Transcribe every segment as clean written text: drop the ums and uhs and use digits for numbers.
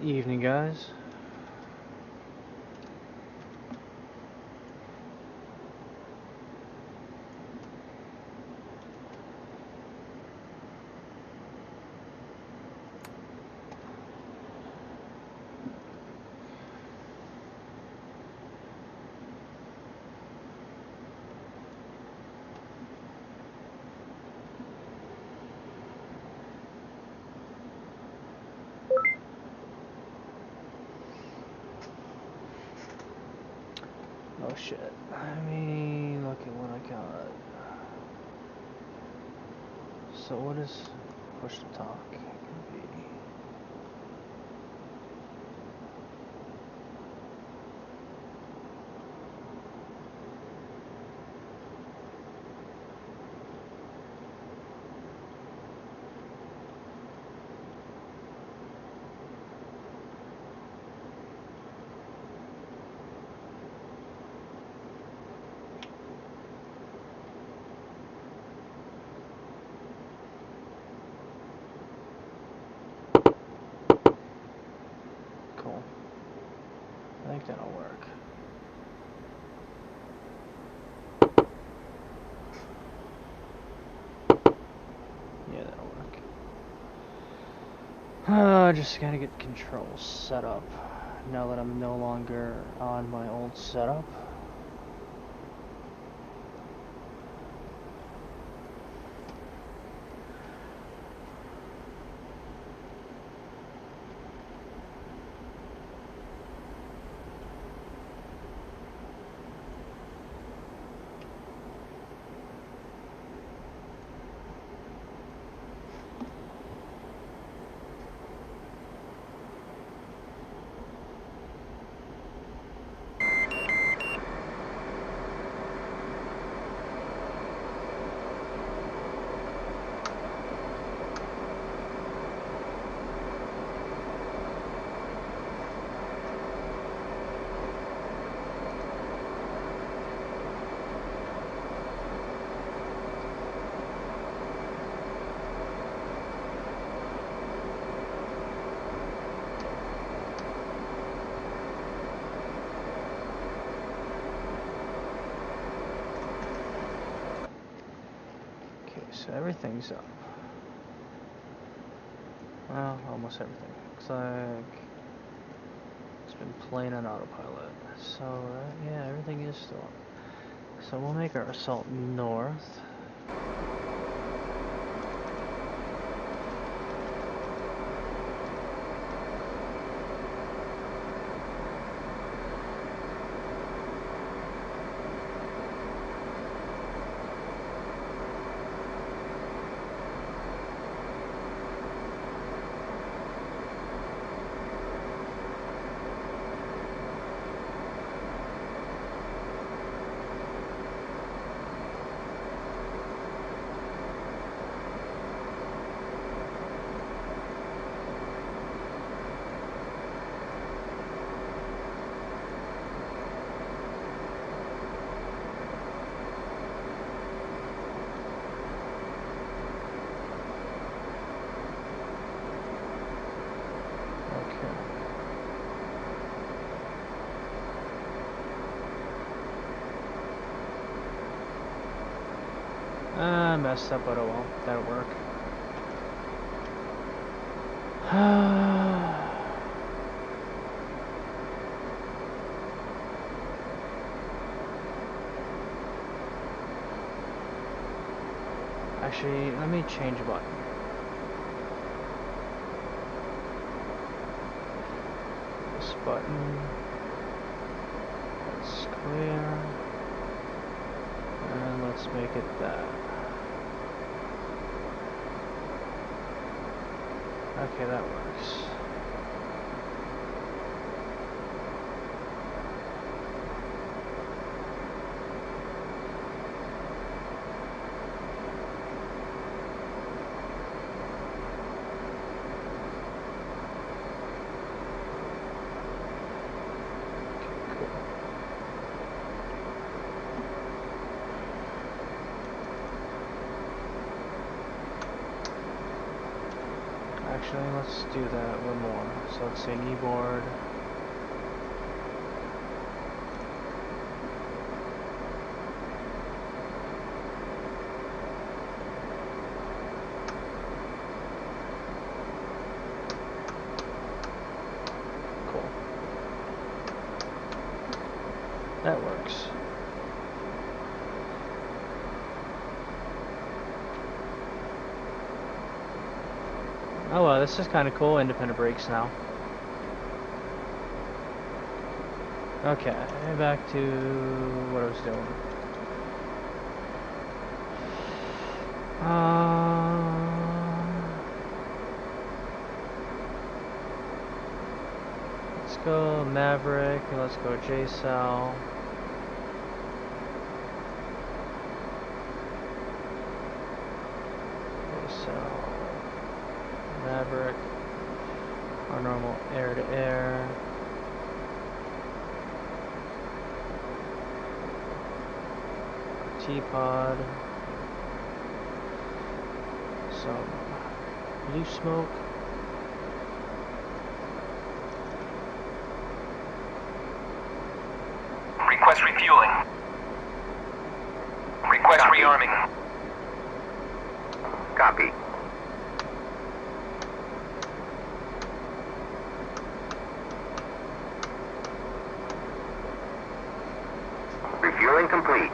Evening, guys. Oh shit. Let me look at what I got. So what is push to talk gonna be? Cool. I think that'll work. Yeah, that'll work. Just gotta get controls set up now that I'm no longer on my old setup. So everything's up. Well, almost everything. Looks like it's been playing on autopilot. So, yeah, everything is still up. So we'll make our assault north. I messed up, but oh well, that'll work. Actually, let me change a button. This button, that's clear, and let's make it that. Okay, that works. Actually, let's do that one more. So let's say kneeboard. Cool. That works. Oh well, this is kind of cool. Independent brakes now. Okay, back to what I was doing. Let's go Maverick, and let's go J-Cell. J-Cell. Maverick. Our normal air-to-air. T-Pod. Some blue smoke. Request refueling. Request rearming. Copy. Refueling complete.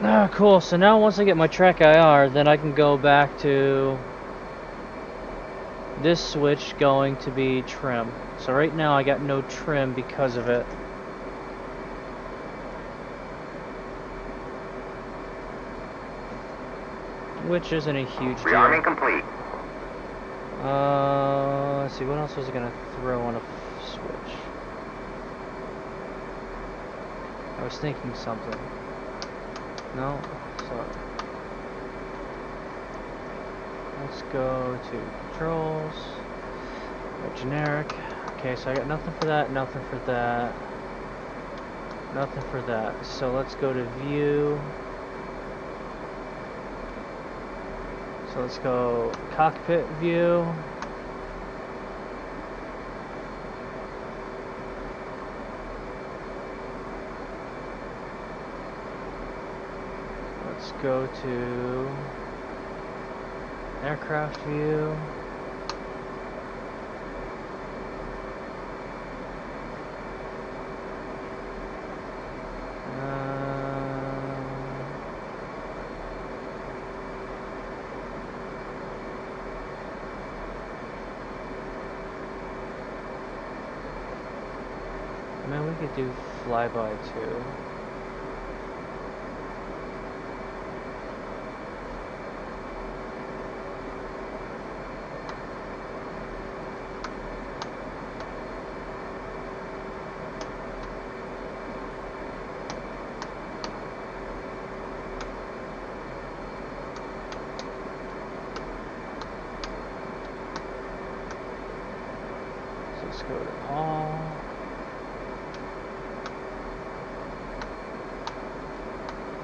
Ah, cool. So now once I get my track IR, then I can go back to this switch going to be trim. So right now I got no trim because of it. Which isn't a huge deal. Rearming complete. Let's see, what else was I gonna throw on a switch? I was thinking something. No? Sorry. Let's go to controls. Go generic. Okay, so I got nothing for that, nothing for that. Nothing for that. So let's go to view. So let's go cockpit view. Let's go to aircraft view. Man, we could do flyby too. So let's go to all.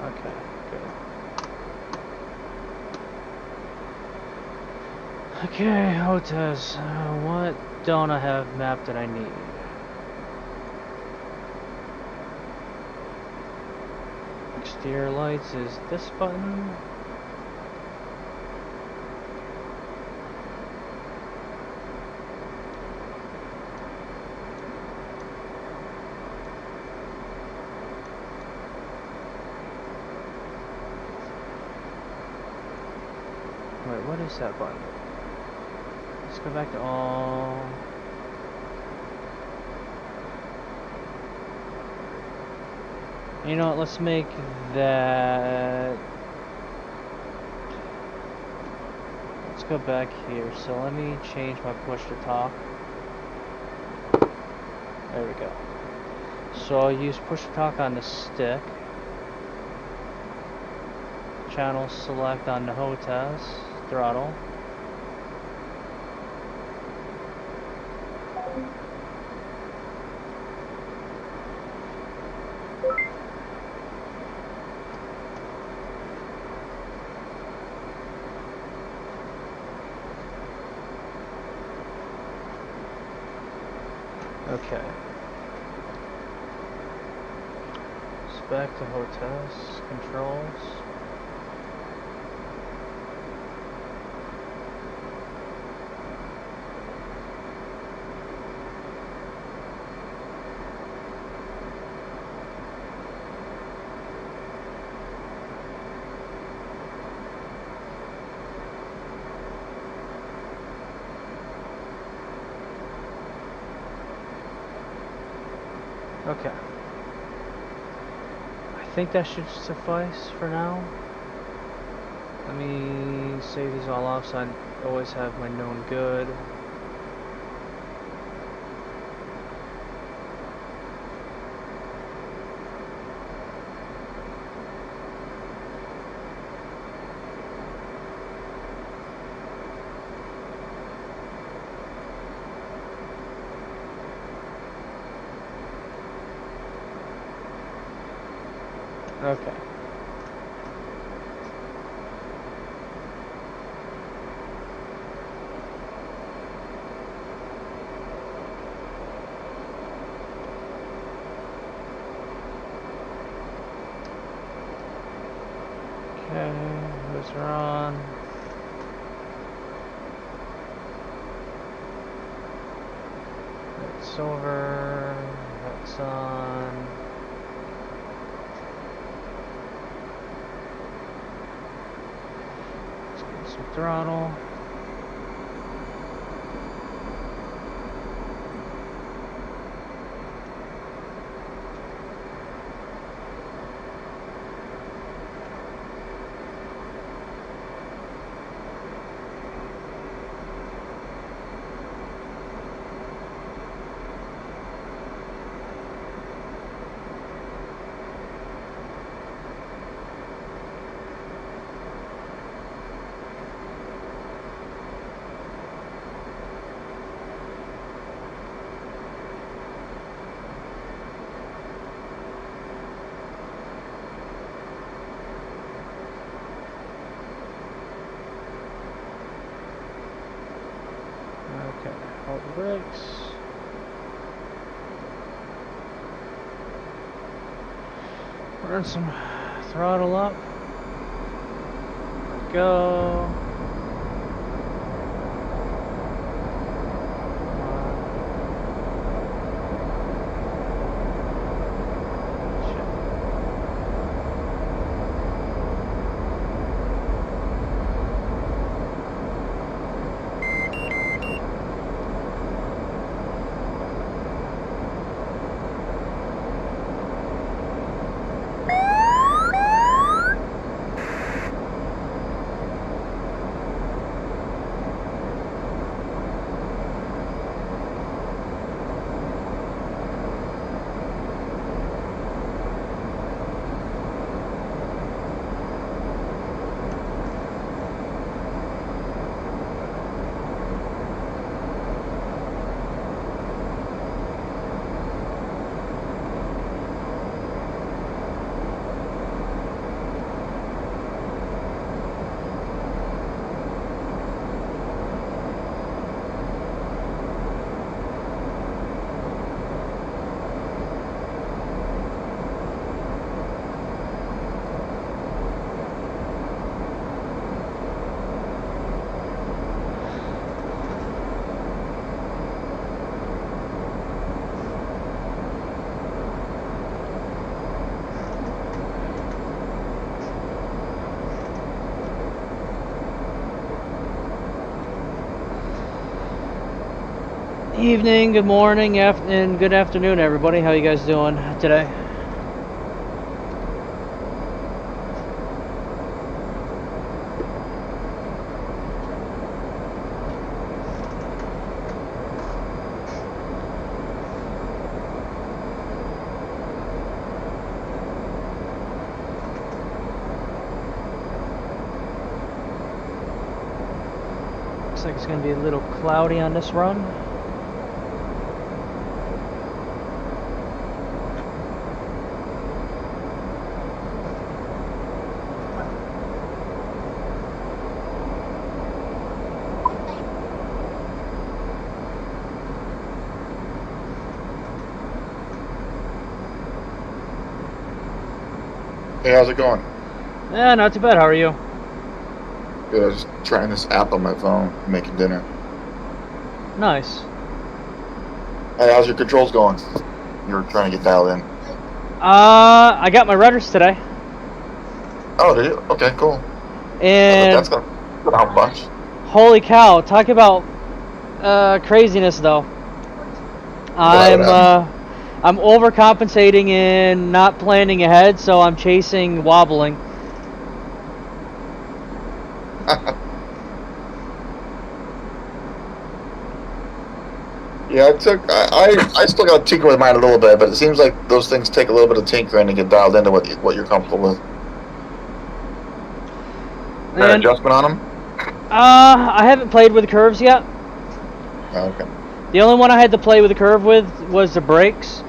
Okay, good. Okay, hotels. What don't I have mapped that I need? Exterior lights is this button. Wait, what is that button? Let's go back to all. You know what, let's make that. Let's go back here. So let me change my push to talk. There we go. So I'll use push to talk on the stick. Channel select on the HOTAS throttle. Okay. So back to hotels, controls. Okay. I think that should suffice for now. Let me save these all off so I always have my known good. Okay. Okay, those are on. That's over. That's on. Let's give it some throttle. Okay, hold the brakes. Run some throttle up. Let go. Evening, good morning, and good afternoon, everybody. How you guys doing today? Looks like it's going to be a little cloudy on this run. Hey, how's it going? Yeah, not too bad. How are you? Good. I was just trying this app on my phone, making dinner. Nice. Hey, how's your controls going? You were trying to get dialed in. I got my rudders today, Oh, did you? Okay, cool. and That's gonna help a bunch. holy cow! Talk about craziness, though. I'm overcompensating and not planning ahead, so I'm chasing wobbling. Yeah, I still got to tinker with mine a little bit, but it seems like those things take a little bit of tinkering to get dialed into what you're comfortable with. Got an adjustment on them? I haven't played with the curves yet. Oh, okay. The only one I had to play with the curve with was the brakes,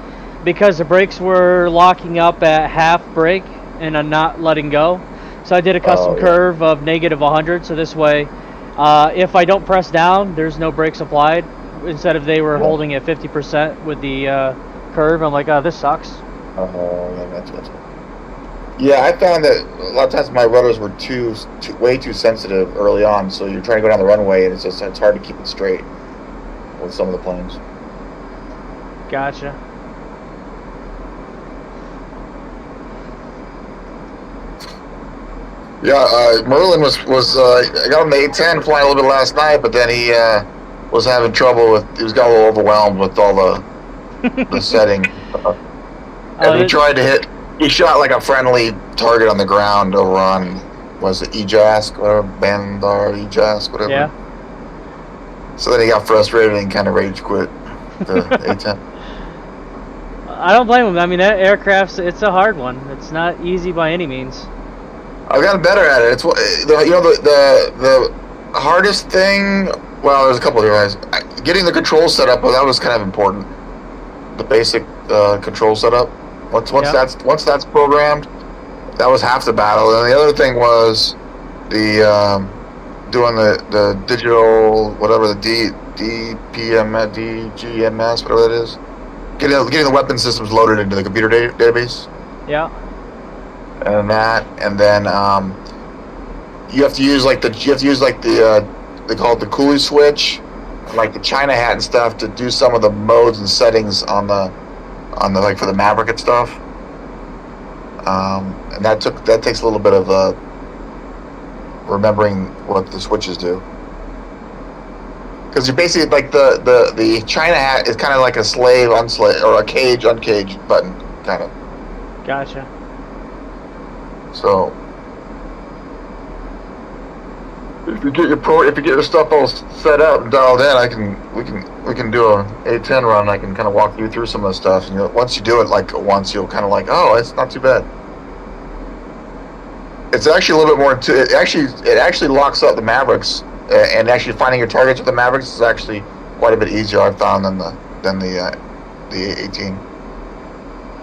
because the brakes were locking up at half brake and I'm not letting go. So I did a custom curve of -100, so this way, if I don't press down, there's no brakes applied. Instead of they were holding at 50% with the curve, I'm like, oh, this sucks. Oh, yeah, that's good. Yeah, I found that a lot of times my rudders were way too sensitive early on, so you're trying to go down the runway and it's hard to keep it straight with some of the planes. Gotcha. Yeah, Merlin was I got him the 810 flying a little bit last night, but then he was having trouble with, he was got a little overwhelmed with all the setting. And he shot like a friendly target on the ground over on, was it Ejask, or Bandar Ejask, whatever. Yeah. So then he got frustrated and kind of rage quit the A10. I don't blame him. I mean, that aircraft's, it's a hard one. It's not easy by any means. I've gotten better at it. It's the hardest thing. Well, there's a couple of guys. Getting the control set up. Well, that was kind of important. The basic control setup. Once that's programmed, that was half the battle. And the other thing was the doing the digital, whatever, the DGMS, whatever that is. Getting the weapon systems loaded into the computer database. Yeah. And then you have to use like the they call it the coolie switch, like the China hat and stuff, to do some of the modes and settings on the like for the Maverick and stuff. And that takes a little bit of remembering what the switches do, because you're basically like the China hat is kind of like a slave unslave or a cage uncage button kind of. Gotcha. So if you get your stuff all set up and dialed in, we can do a 810 run. I can kind of walk you through some of the stuff, and once you do it like once, you'll kind of like, oh, it's not too bad. It's actually a little bit more. It actually locks up the Mavericks, and actually finding your targets with the Mavericks is actually quite a bit easier, I've found, than the 18.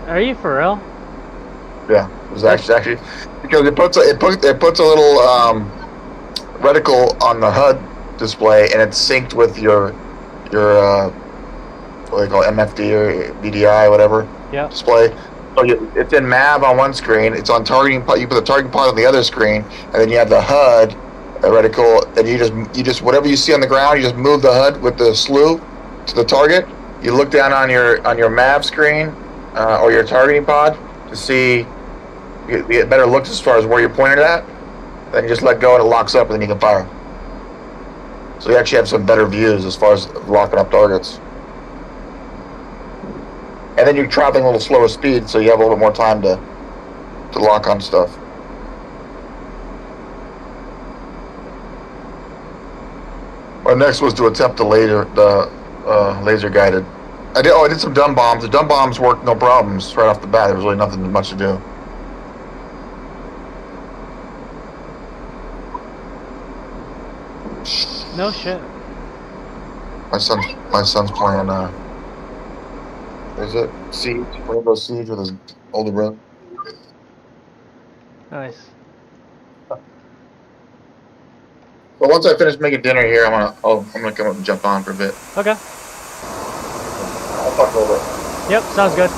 Are you for real? Yeah, it was actually because it puts a little reticle on the HUD display, and it's synced with your what do they call it, MFD or BDI, whatever display. So it's in MAV on one screen. It's on targeting pod. You put the targeting pod on the other screen, and then you have the HUD reticle, and you just whatever you see on the ground, you just move the HUD with the slew to the target. You look down on your MAV screen or your targeting pod to see. You get better looks as far as where you're pointed at. Then you just let go and it locks up, and then you can fire. So you actually have some better views as far as locking up targets. And then you're traveling a little slower speed, so you have a little bit more time to lock on stuff. My next was to attempt the laser guided. I did some dumb bombs. The dumb bombs worked no problems right off the bat. There was really nothing much to do. No shit. My son's playing is it Siege? Rainbow Siege with his older brother. Nice. But once I finish making dinner here, I'm gonna come up and jump on for a bit. Okay. I'll talk over. Yep, sounds good.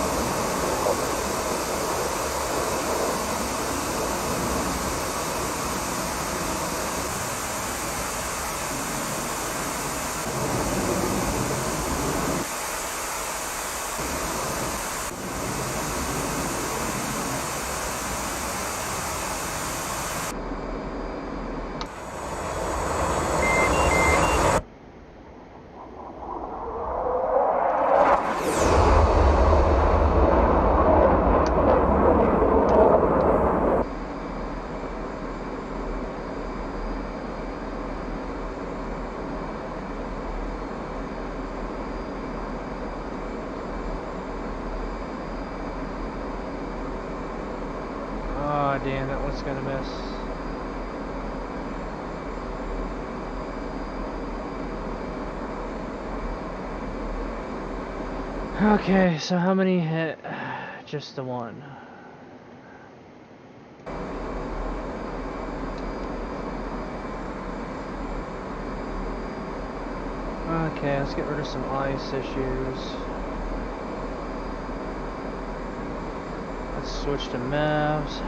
it's gonna miss. Okay, so how many hit? Just the one. Okay, let's get rid of some ice issues. Let's switch to Mavs.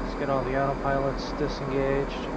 Let's get all the autopilots disengaged.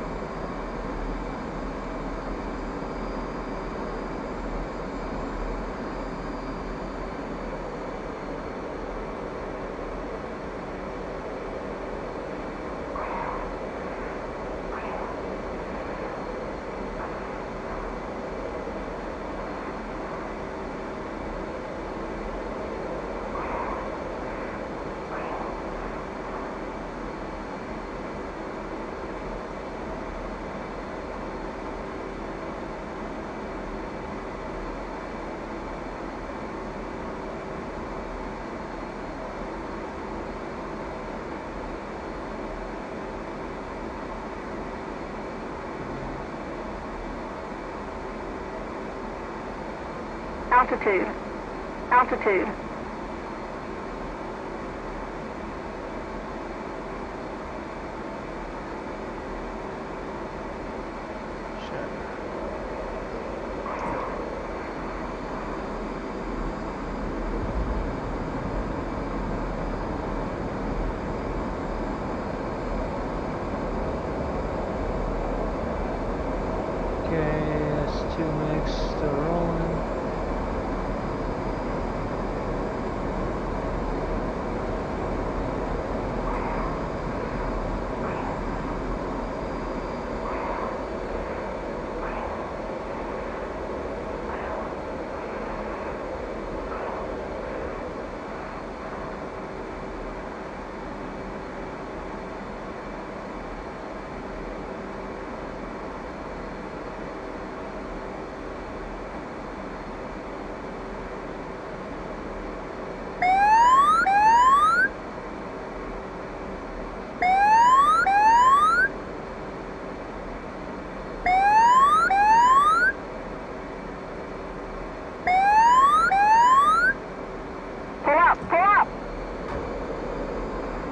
Altitude. Altitude. Okay, that's 2 MIGs still rolling.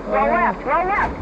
Roll left.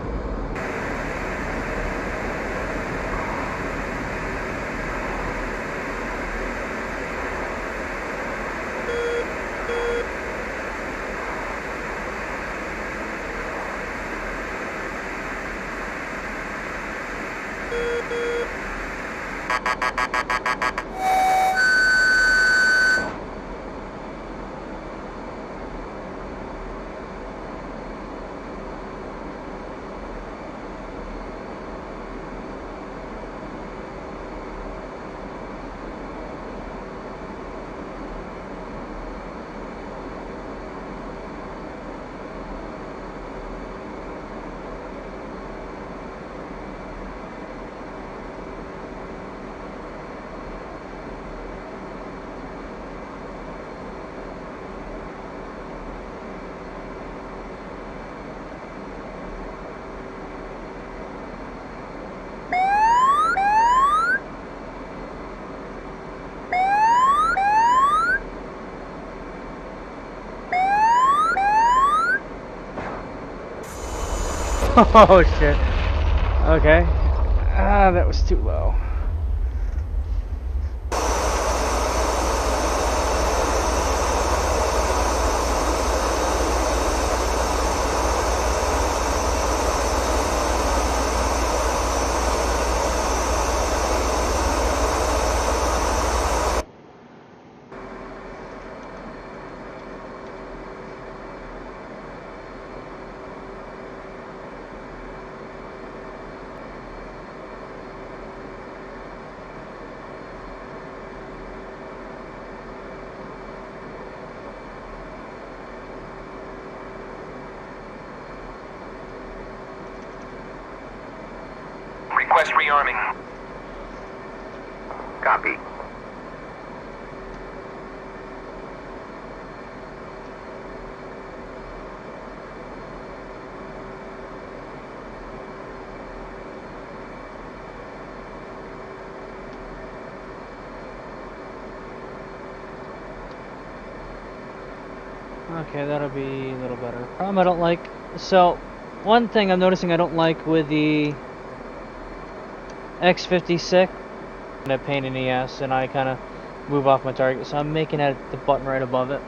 Oh shit. Okay. Ah, that was too low. Request rearming. Copy. Okay, that'll be a little better. Problem I don't like. So, one thing I'm noticing I don't like with the X56, and a pain in the ass, and I kind of move off my target. So I'm making it the button right above it.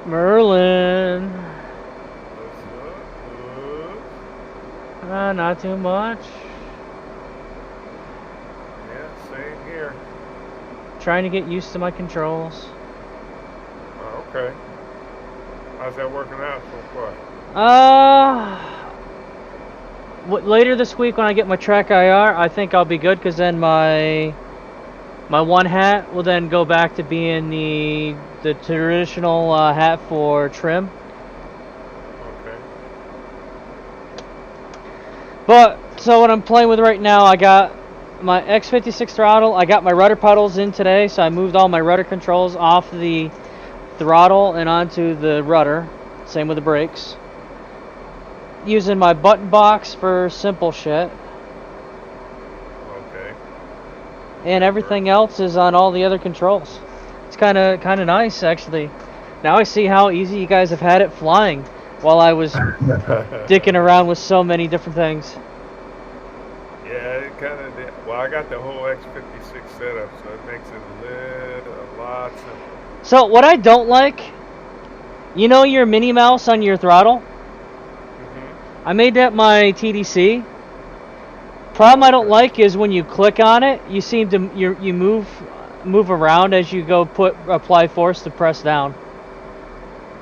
Merlin. Not too much. Yeah, same here. Trying to get used to my controls. Oh, okay. How's that working out so far? Later this week when I get my track IR, I think I'll be good, because then my one hat will then go back to being the traditional hat for trim. Okay. But so what I'm playing with right now, I got my X56 Throttle. I got my rudder pedals in today, so I moved all my rudder controls off the throttle and onto the rudder. Same with the brakes. Using my button box for simple shit. Okay. And everything else is on all the other controls. It's kind of nice, actually. Now I see how easy you guys have had it flying while I was dicking around with so many different things. Yeah, it kind of did. Well, I got the whole X56 setup, so it makes it a lot simpler. So what I don't like, you know your Minnie Mouse on your throttle? Mm-hmm. I made that my TDC. Problem I don't like is when you click on it, you seem to you move around as you go apply force to press down.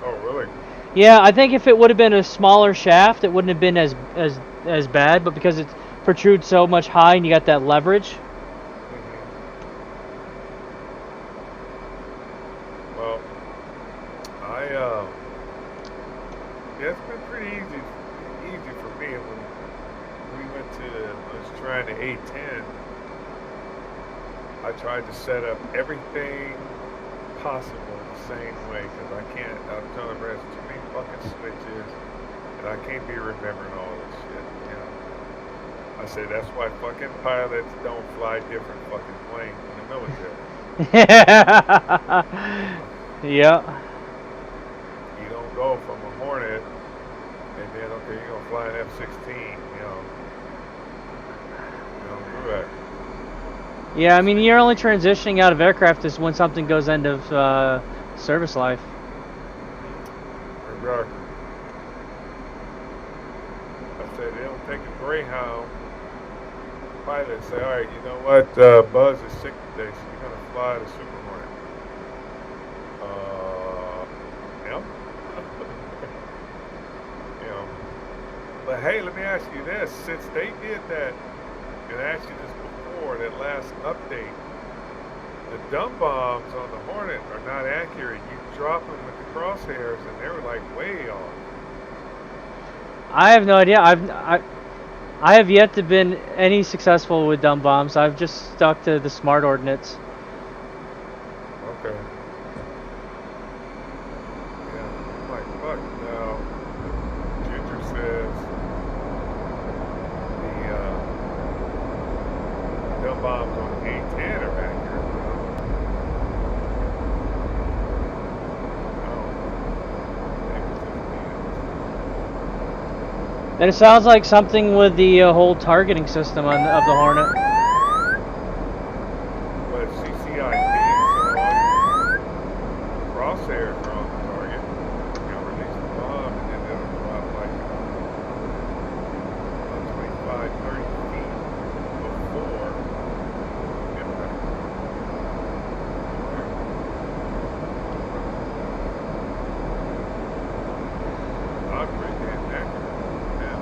Oh, really? Yeah, I think if it would have been a smaller shaft, it wouldn't have been as bad, but because it protrudes so much high and you got that leverage. Mm-hmm. Well, yeah, it's been pretty easy for me. When I was trying the A10, I tried to set up everything possible the same way, because I'm telling the rest, too many fucking switches, and I can't be remembering all this shit, you know. I say that's why fucking pilots don't fly different fucking planes in the military. Yeah. You don't go from a Hornet and then, okay, you're going to fly an F-16, you know. You don't do that. Yeah, I mean, you're only transitioning out of aircraft is when something goes end of service life. Exactly. I say they don't take a Greyhound. Pilot say, all right, you know what? Buzz is sick today, so you're gonna fly the Super Hornet. Yeah. You know. But hey, let me ask you this: since they did that, and I asked you this before, that last update, the dumb bombs on the Hornet are not accurate. You drop them with the crosshairs, and they were like way off. I have no idea. I have yet to been any successful with dumb bombs. I've just stuck to the smart ordnance. Okay. Yeah. I'm like, fuck now. Ginger says the dumb bombs on A10 are accurate. And it sounds like something with the whole targeting system of the Hornet. But CCIP, so all your crosshairs are on the target. You'll release the bomb, and then it'll drop like about 25, 30 feet before impact. Not pretty damn accurate. Yeah.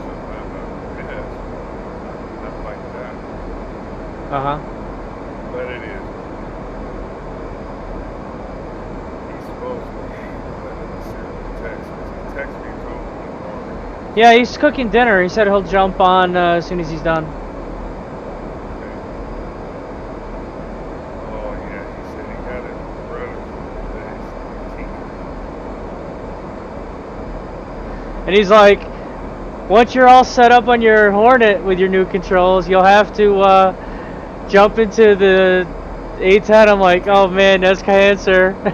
Sometimes I miss. Not like that. Uh-huh. But it is. He's supposed to be text. He texted me and told me he's already. Yeah, he's cooking dinner. He said he'll jump on as soon as he's done. Okay. Oh yeah, he said he got it brother And he's like, once you're all set up on your Hornet with your new controls, you'll have to jump into the A10. I'm like, oh man, that's cancer. Dude, I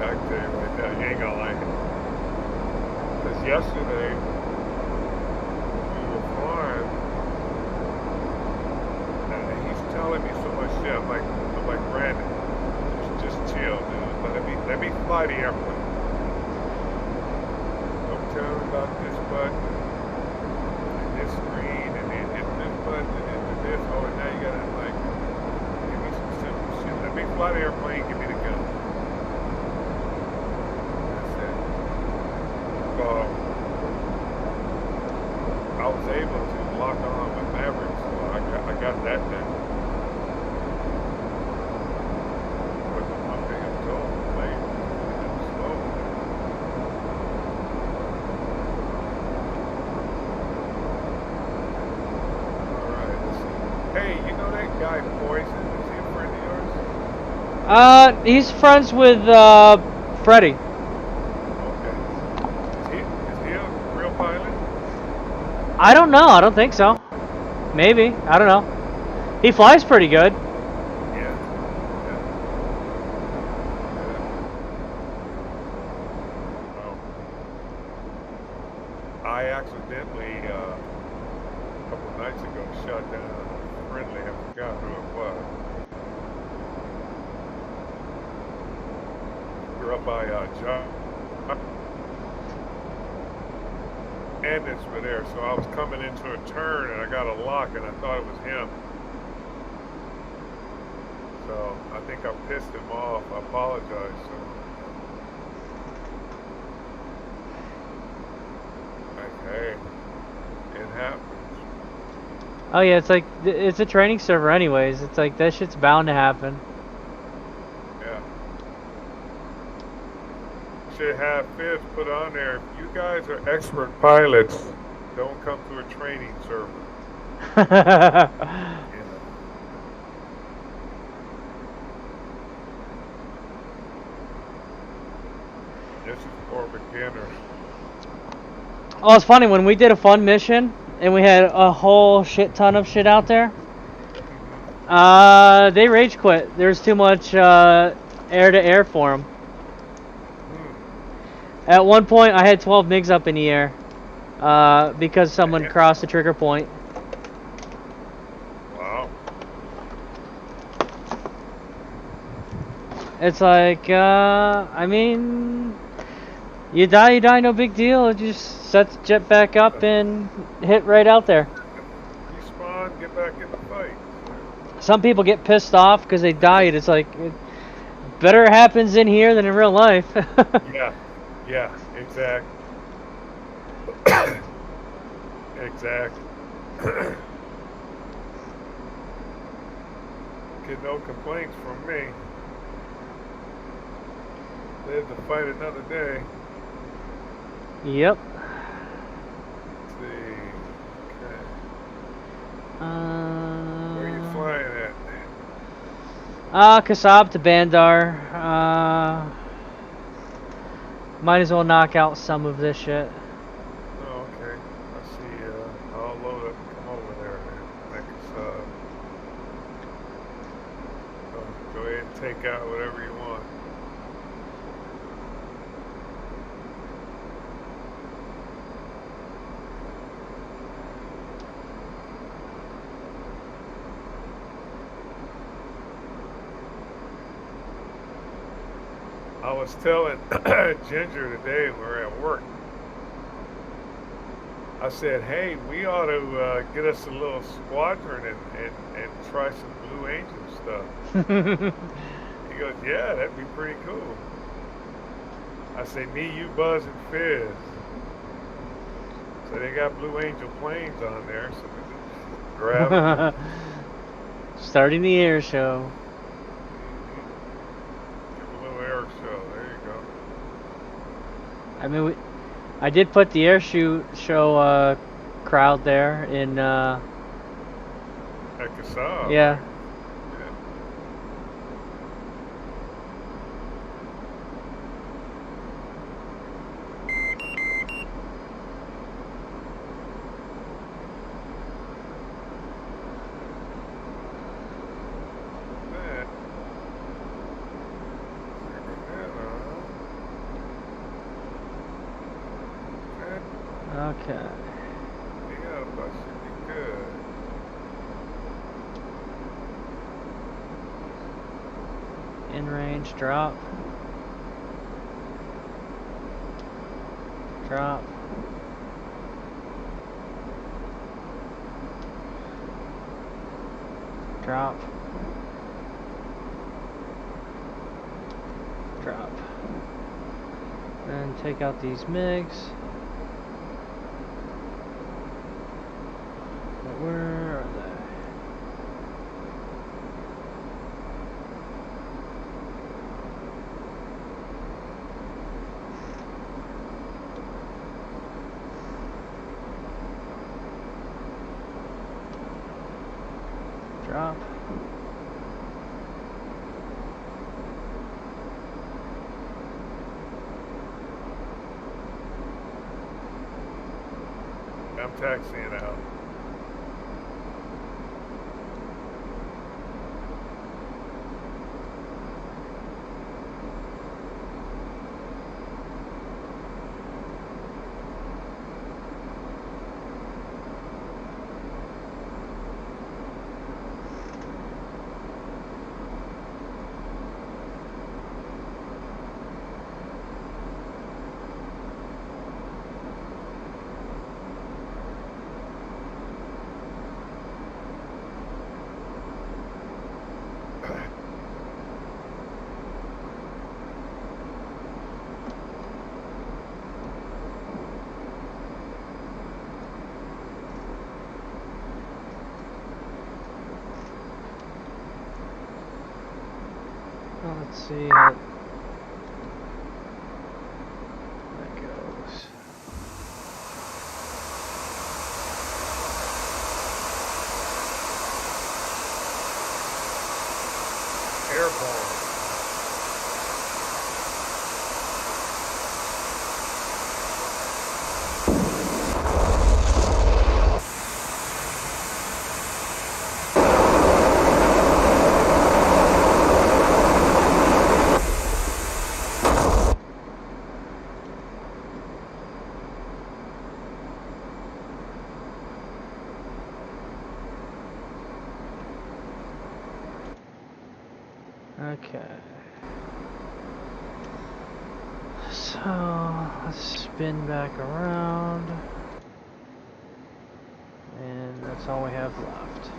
can tell you right now, you ain't gonna like it. Because yesterday, we were flying, and he's telling me so much shit. I'm like, Brandon, just chill, dude. Let me fly the airplane. Don't tell him about this button, and this screen, and then hit this button, and then this. Oh, and now you gotta like give me some simple shit. Let me fly the airplane. Give me the gun. That's it. So I was able to lock on with Maverick, so I got that done. But the one thing I'm told, like, I'm slow. Alright, let's see. Hey, you know that guy Poison? Is he a friend of yours? He's friends with Freddy. Okay. Is he a real pilot? I don't know. I don't think so. Maybe. I don't know. He flies pretty good. Yeah. Well, I accidentally, a couple of nights ago, shot down a friendly. I forgot who it was. We were up by John. Bandits were there, so I was coming into a turn and I got a lock and I thought it was him. So I think I pissed him off. I apologize to him. Like, hey, it happens. Oh yeah, it's like it's a training server anyways. It's like that shit's bound to happen. Yeah. Should have Fizz put on there. If you guys are expert pilots, don't come to a training server. You know. This is for beginners. Oh, it's funny when we did a fun mission and we had a whole shit ton of shit out there. They rage quit. There's too much air to air for them. At one point, I had 12 MiGs up in the air because someone crossed the trigger point. Wow. It's like, I mean, you die, no big deal. It just sets the jet back up and hit right out there. Respawn, get back in the fight. Some people get pissed off because they died. It's like, better happens in here than in real life. Yeah, exactly. Exactly. Get no complaints from me. Live to fight another day. Yep. Let's see. Okay. Where are you flying at? Kasab to Bandar. Might as well knock out some of this shit. Oh, okay. I see. I'll load up and come over there and make us, go ahead and take out whatever you want. I was telling Ginger today when we were at work. I said, hey, we ought to get us a little squadron and try some Blue Angel stuff. He goes, yeah, that'd be pretty cool. I say, me, you, Buzz, and Fizz. So they got Blue Angel planes on there, so we can grab them. Starting the air show. Give a little air show. There you go. I mean, I did put the air show crowd there in. At Casal. Yeah. Okay. Yeah, that should be good. In range, drop. Drop. Drop. Drop. And take out these MIGs. Where are they? Drop. I'm taxiing out. Well, let's see how that goes. Airborne. Okay. So let's spin back around. And that's all we have left.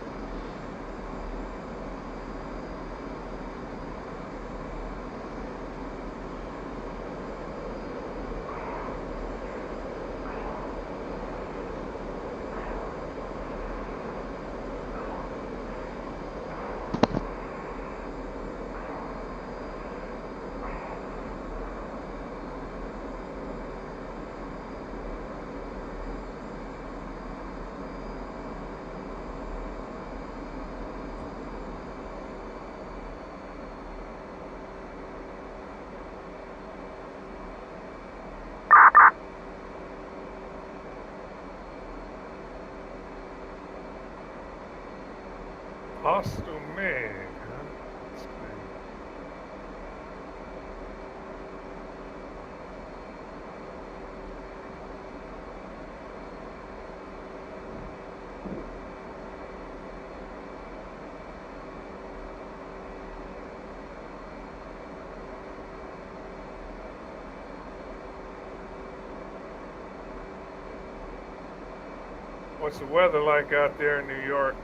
What's the weather like out there in New York?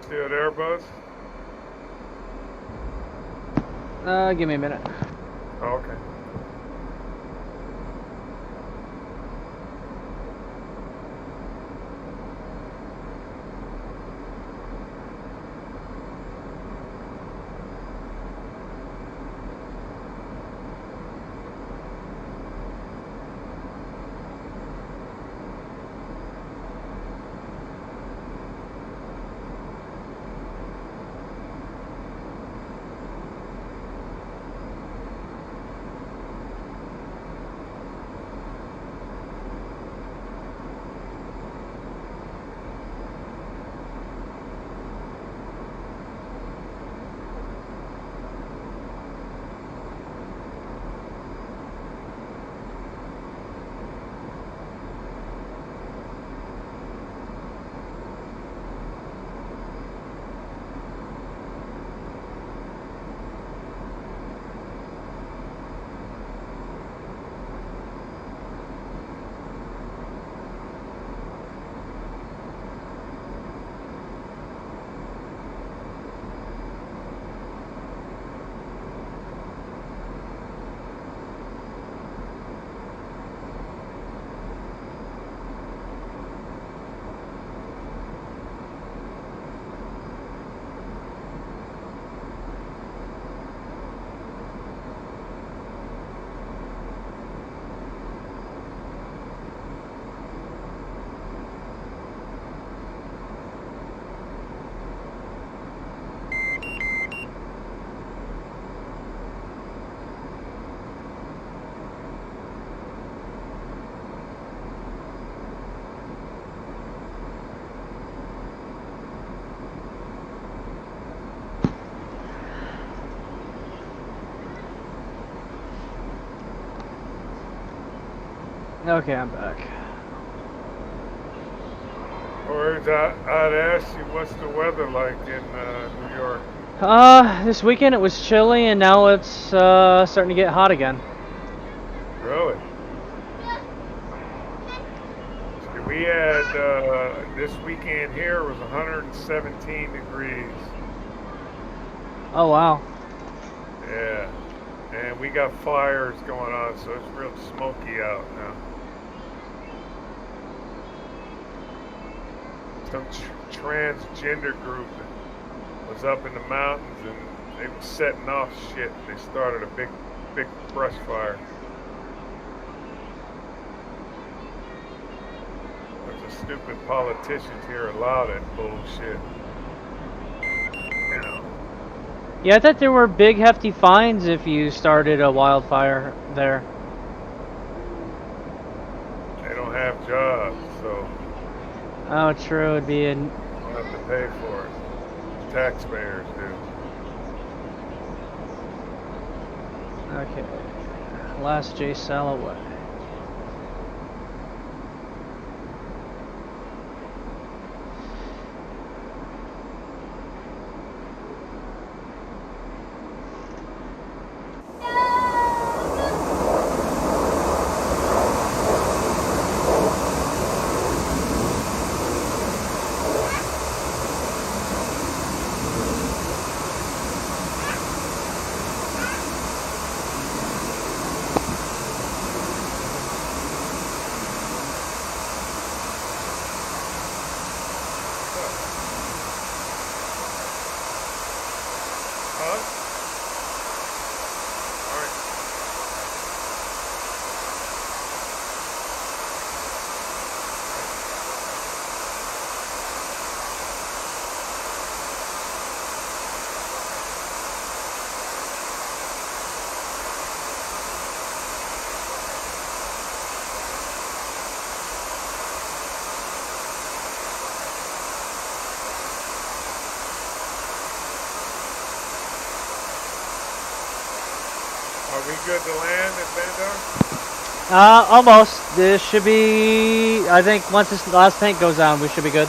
Still there, Buzz? Give me a minute. Oh, okay. Okay, I'm back. Or I'd ask you, what's the weather like in New York? This weekend it was chilly, and now it's starting to get hot again. Really? We had, this weekend here was 117 degrees. Oh wow. Yeah. And we got fires going on, so it's real smoky out now. Some transgender group was up in the mountains and they were setting off shit and they started a big brush fire. Bunch of stupid politicians here allow that bullshit. You know. Yeah, I thought there were big hefty fines if you started a wildfire there. They don't have jobs, so Oh, true. It'd be in. they'll have to pay for it. Taxpayers do. Okay. Last J Sal away. Are we good to land at Bandar? Almost. This should be. I think once this last tank goes down, we should be good.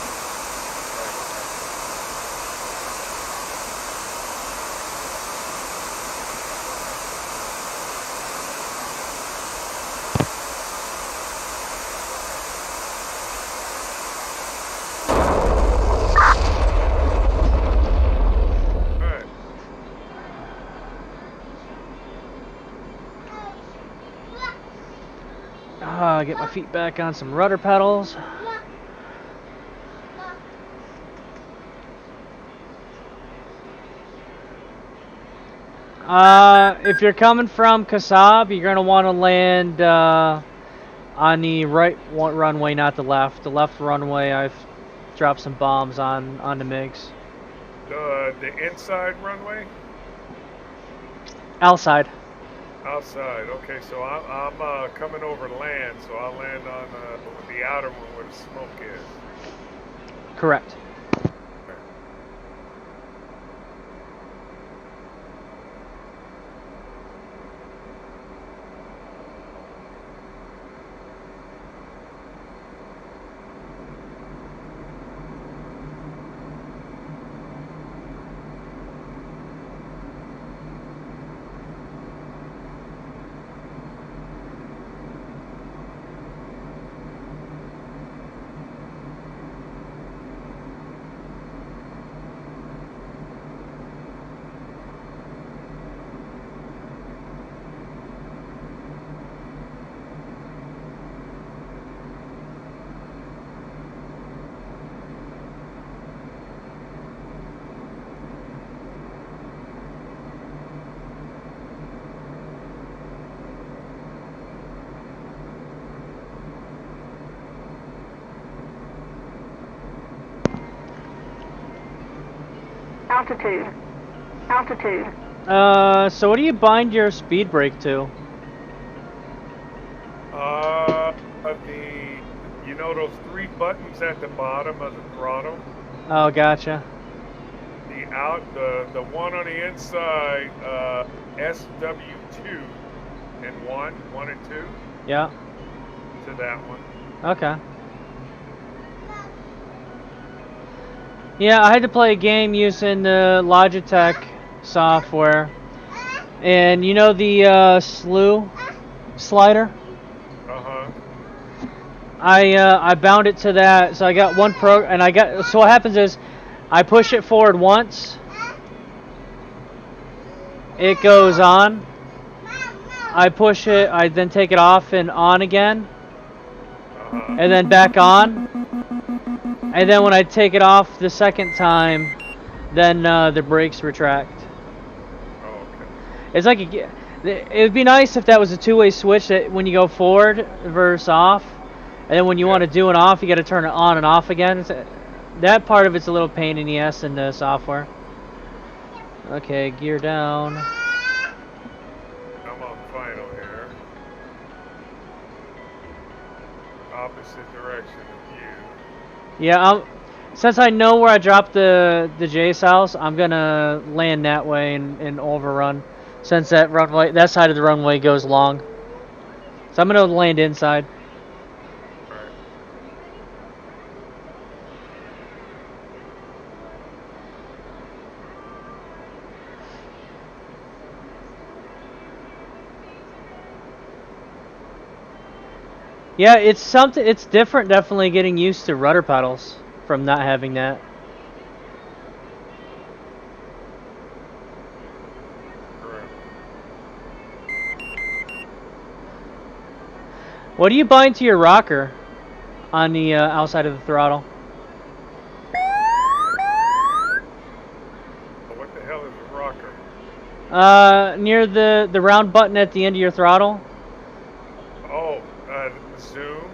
Get my feet back on some rudder pedals. If you're coming from Kasab, you're gonna want to land on the right runway, not the left. The left runway, I've dropped some bombs on the MiGs. The inside runway? Outside. Outside. Okay, so I'm coming over land, so I'll land on the outer one where the smoke is. Correct. Altitude. Altitude. So what do you bind your speed brake to? You know those 3 buttons at the bottom of the throttle? Oh, gotcha. The one on the inside, SW2 and 1 and 2. Yeah. To that one. Okay. Yeah, I had to play a game using the Logitech software, and you know the slew slider. I bound it to that, so I got one and so what happens is I push it forward once, it goes on. I push it, I then take it off and on again, and then back on. And then when I take it off the second time, then the brakes retract. Oh, okay. It's like it would be nice if that was a two-way switch, that when you go forward versus off, and then when you want to do it off, you got to turn it on and off again. That part of it's a little pain in the ass in the software. Okay, gear down. I'm on final here. Opposite direction of you. Yeah, since I know where I dropped the Jace house, I'm gonna land that way and overrun, since that side of the runway goes long. So I'm gonna land inside. Alright. Yeah, it's different, definitely getting used to rudder pedals from not having that. Correct. What do you bind to your rocker on the outside of the throttle? What the hell is a rocker? Near the round button at the end of your throttle. Oh, zoom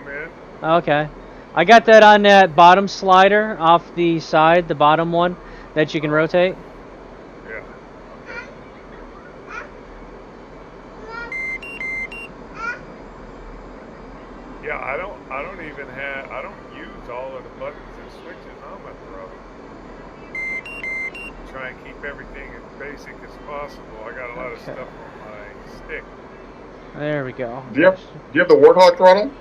in. Okay. I got that on that bottom slider off the side, the bottom one that you can rotate. Yeah. Okay. Yeah, I don't use all of the buttons and switches on my throttle. Try and keep everything as basic as possible. I got a lot of stuff on my stick. There we go. Do you have the Warthog throttle?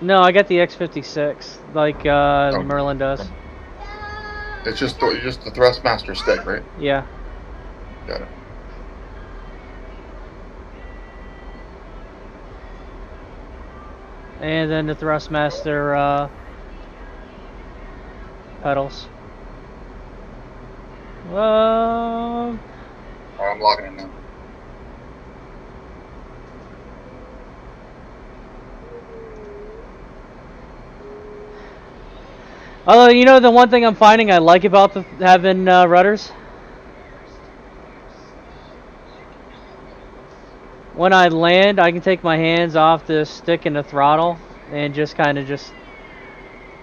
No, I got the X56, like Merlin does. It's just the Thrustmaster stick, right? Yeah. Got it. And then the Thrustmaster pedals. I'm logging in now. Although, you know, the one thing I'm finding I like about having rudders? When I land, I can take my hands off the stick and the throttle and just kind of just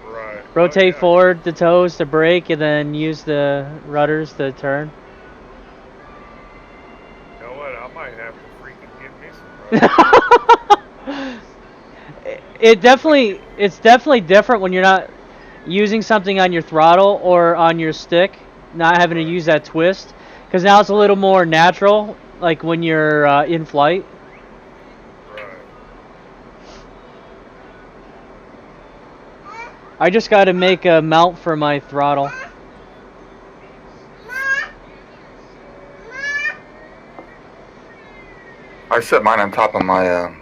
Right. rotate Oh, yeah. forward the toes to brake and then use the rudders to turn. You know what? I might have to freaking give me some rudders. It's definitely different when you're not using something on your throttle or on your stick, not having to use that twist, because now it's a little more natural, like when you're in flight. Right. I just got to make a mount for my throttle. I set mine on top of my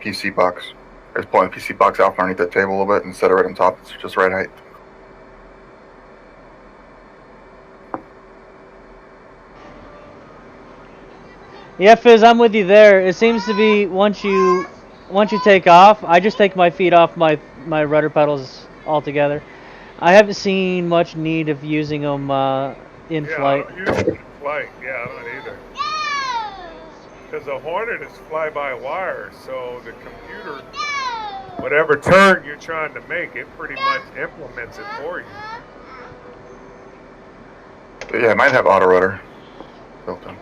PC box. I just pull my PC box out from underneath the table a little bit and set it right on top. It's just right height. Yeah, Fizz, I'm with you there. It seems to be once you take off, I just take my feet off my rudder pedals altogether. I haven't seen much need of using them in flight. I don't use it in flight. Yeah, I don't either. Because the Hornet is fly-by-wire, so the computer, whatever turn you're trying to make, it pretty much implements it for you. But yeah, it might have auto rudder built in.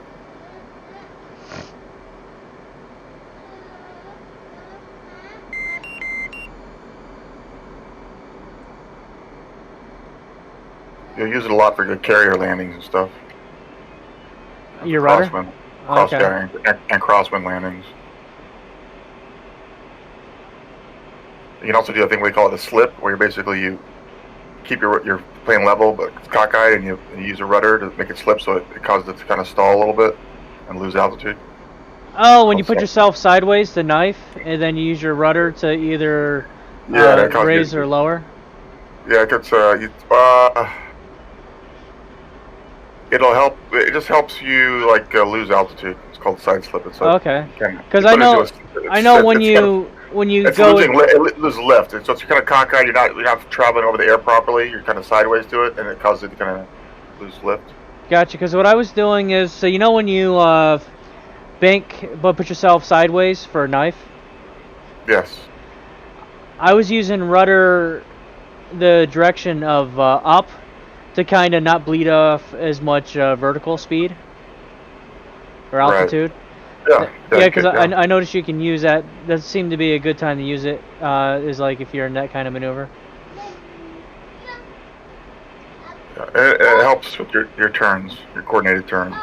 You'll use it a lot for good carrier landings and stuff. Your rudder? Cross carrying and crosswind landings. You can also do a thing we call it a slip, where you keep your plane level but it's cockeyed, and you use a rudder to make it slip, so it causes it to kind of stall a little bit and lose altitude. Oh, when you put yourself sideways to knife, and then you use your rudder to either raise or lower. Yeah, it'll help. It just helps you like lose altitude. It's called side slip. It's okay. Because I know when you go, it loses lift. So it's kind of cockeyed. You're not traveling over the air properly. You're kind of sideways to it, and it causes it to kind of lose lift. Gotcha. Because what I was doing is, so you know when you bank but put yourself sideways for a knife. Yes. I was using rudder the direction of up to kind of not bleed off as much vertical speed or altitude. Right. Yeah, because I noticed you can use that. That seemed to be a good time to use it. Is like if you're in that kind of maneuver. Yeah, it helps with your turns, your coordinated turns.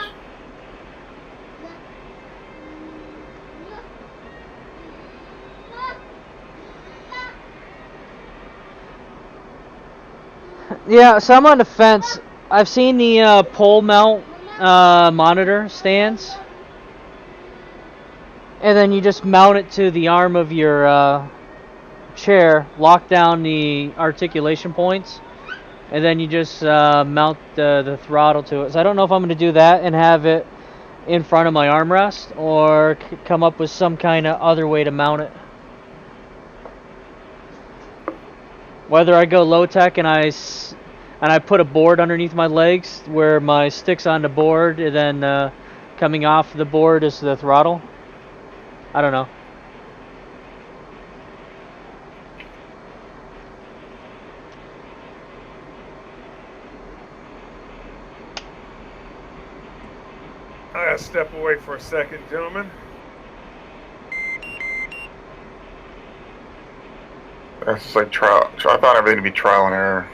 Yeah, so I'm on the fence. I've seen the pole mount monitor stands, and then you just mount it to the arm of your chair, lock down the articulation points, and then you just mount the throttle to it. So I don't know if I'm going to do that and have it in front of my armrest, or come up with some kind of other way to mount it. Whether I go low tech and I put a board underneath my legs where my stick's on the board, and then coming off the board is the throttle. I don't know. I gotta step away for a second, gentlemen. That's just like trial. I found everything to be trial and error.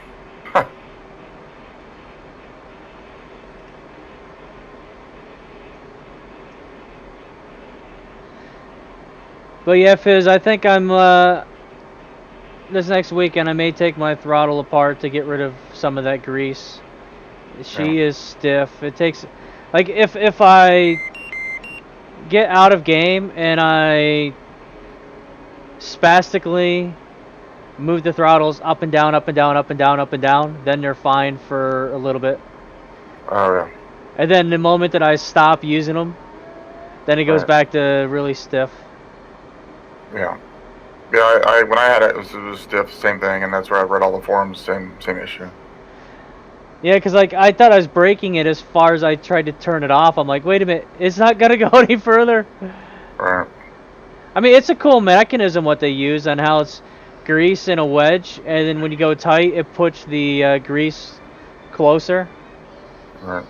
But yeah, Fizz, I think I'm this next weekend I may take my throttle apart to get rid of some of that grease. She is stiff. It takes, like, if I get out of game and I spastically move the throttles up and down, up and down, up and down, up and down, then they're fine for a little bit. Oh yeah. And then the moment that I stop using them, then it goes back to really stiff. Yeah. Yeah, I when I had it, it was stiff, same thing, and that's where I read all the forums, same issue. Yeah, because like I thought I was breaking it as far as I tried to turn it off. I'm like, wait a minute, it's not gonna go any further. Right. I mean, it's a cool mechanism what they use on how it's grease in a wedge, and then when you go tight, it puts the grease closer. Right.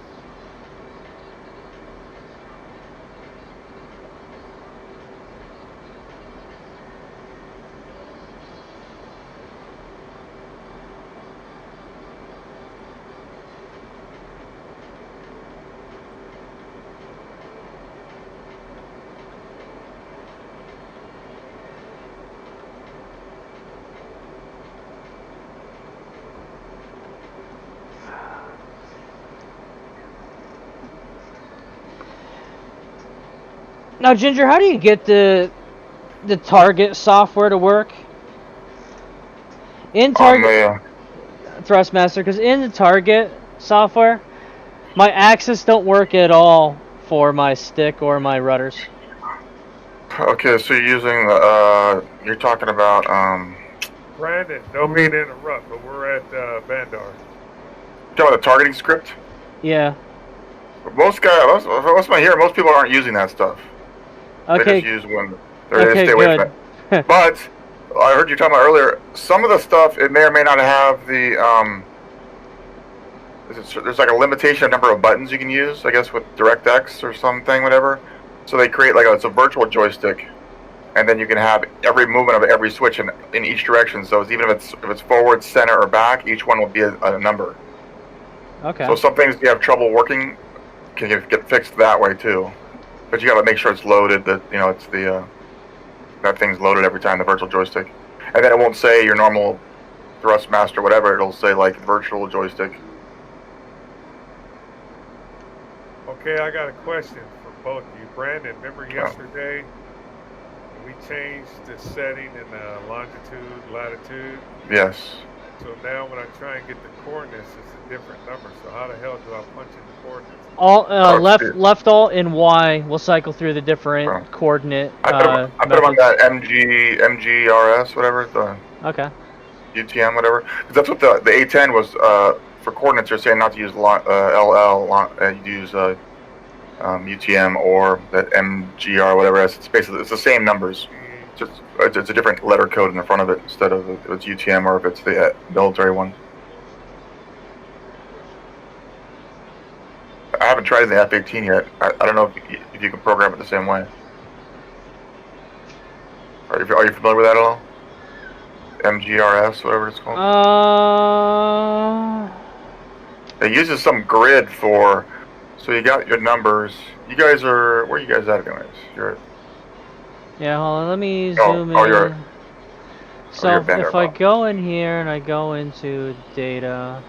Now, Ginger, how do you get the Target software to work? In Target Thrustmaster, because in the Target software, my axes don't work at all for my stick or my rudders. Okay, so you're using the you're talking about Brandon, don't mean to interrupt, but we're at Bandar. talking about the targeting script. Yeah. Most people aren't using that stuff. Okay. They just use one. They just Okay, stay away from good. it. But I heard you talking about earlier. Some of the stuff it may or may not have the there's like a limitation of number of buttons you can use. I guess with DirectX or something, whatever. So they create like it's a virtual joystick, and then you can have every movement of every switch in each direction. So it's, even if it's forward, center, or back, each one will be a number. Okay. So some things you have trouble working can get fixed that way too. But you got to make sure it's loaded. That it's the that thing's loaded every time, the virtual joystick, and then it won't say your normal Thrustmaster whatever. It'll say like virtual joystick. Okay, I got a question for both of you. Brandon, remember yesterday we changed the setting in the longitude, latitude? Yes. So now when I try and get the coordinates, it's a different number. So how the hell do I punch in the coordinates? All left alt and Y will cycle through the different coordinate. I put them on that MGRS whatever Okay. UTM whatever. Because that's what the A10 was for coordinates. They're saying not to use LL. You use UTM or that MGR whatever. It's basically the same numbers. It's a different letter code in the front of it instead of if it's UTM or if it's the military one. I haven't tried the F18 yet. I don't know if you can program it the same way. Are you familiar with that at all? MGRS, whatever it's called. It uses some grid for, so you got your numbers. You guys are, where are you guys at anyways? You're at, yeah, hold on, let me zoom in. So if I go in here and I go into data.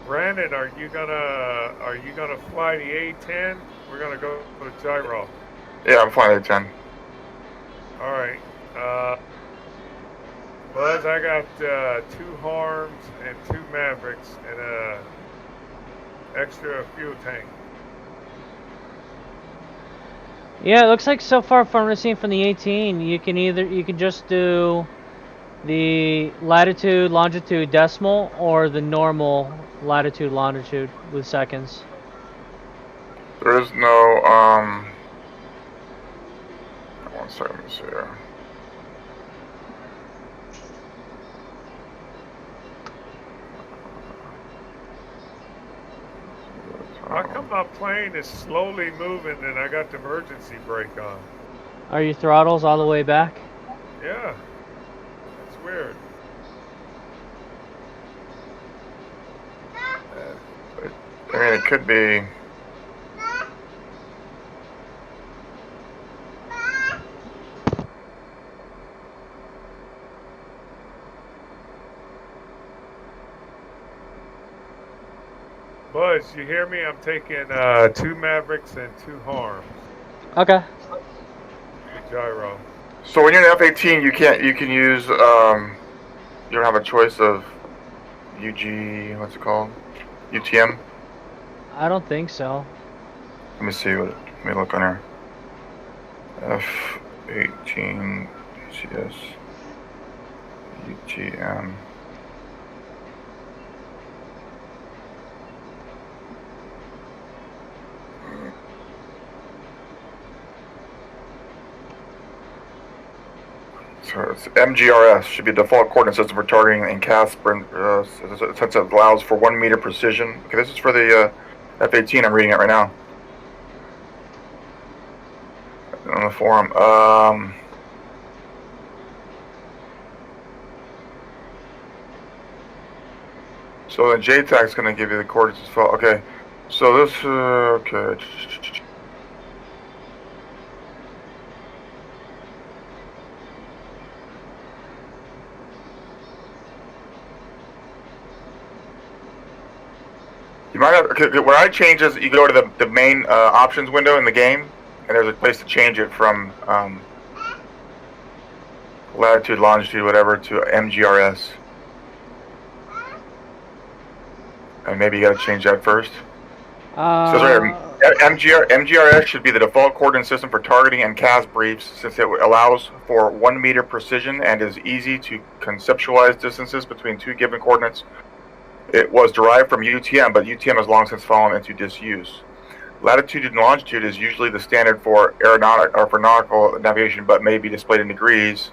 Brandon, are you gonna fly the A10? We're gonna go to gyro. Yeah, I'm flying A10. All right. Buzz, I got 2 Harms and 2 Mavericks and a extra fuel tank. Yeah, it looks like so far from what I'm seeing from the 18, you can just do the latitude, longitude, decimal, or the normal latitude, longitude with seconds. There is no, one second, let me see here. How come my plane is slowly moving and I got the emergency brake on? Are your throttles all the way back? Yeah. That's weird. I mean, it could be. Buzz, you hear me? I'm taking 2 Mavericks and 2 Harms. Okay. Gyro. So when you're in F-18, you can use you don't have a choice of UG, what's it called? UTM? I don't think so. Let me see let me look on here. F-18 DCS UTM. So it's MGRS should be a default coordinate system for targeting and cast sprint since it allows for 1 meter precision. Okay, this is for the F-18. I'm reading it right now on the forum. So the JTAG is going to give you the coordinates as well. Okay, so this okay. You might have, okay, what I change is you go to the main options window in the game, and there's a place to change it from latitude, longitude, whatever, to MGRS. And maybe you got to change that first. So MGRS should be the default coordinate system for targeting and cast briefs, since it allows for 1 meter precision and is easy to conceptualize distances between 2 given coordinates. It was derived from UTM, but UTM has long since fallen into disuse. Latitude and longitude is usually the standard for aeronautic or for nautical navigation, but may be displayed in degrees,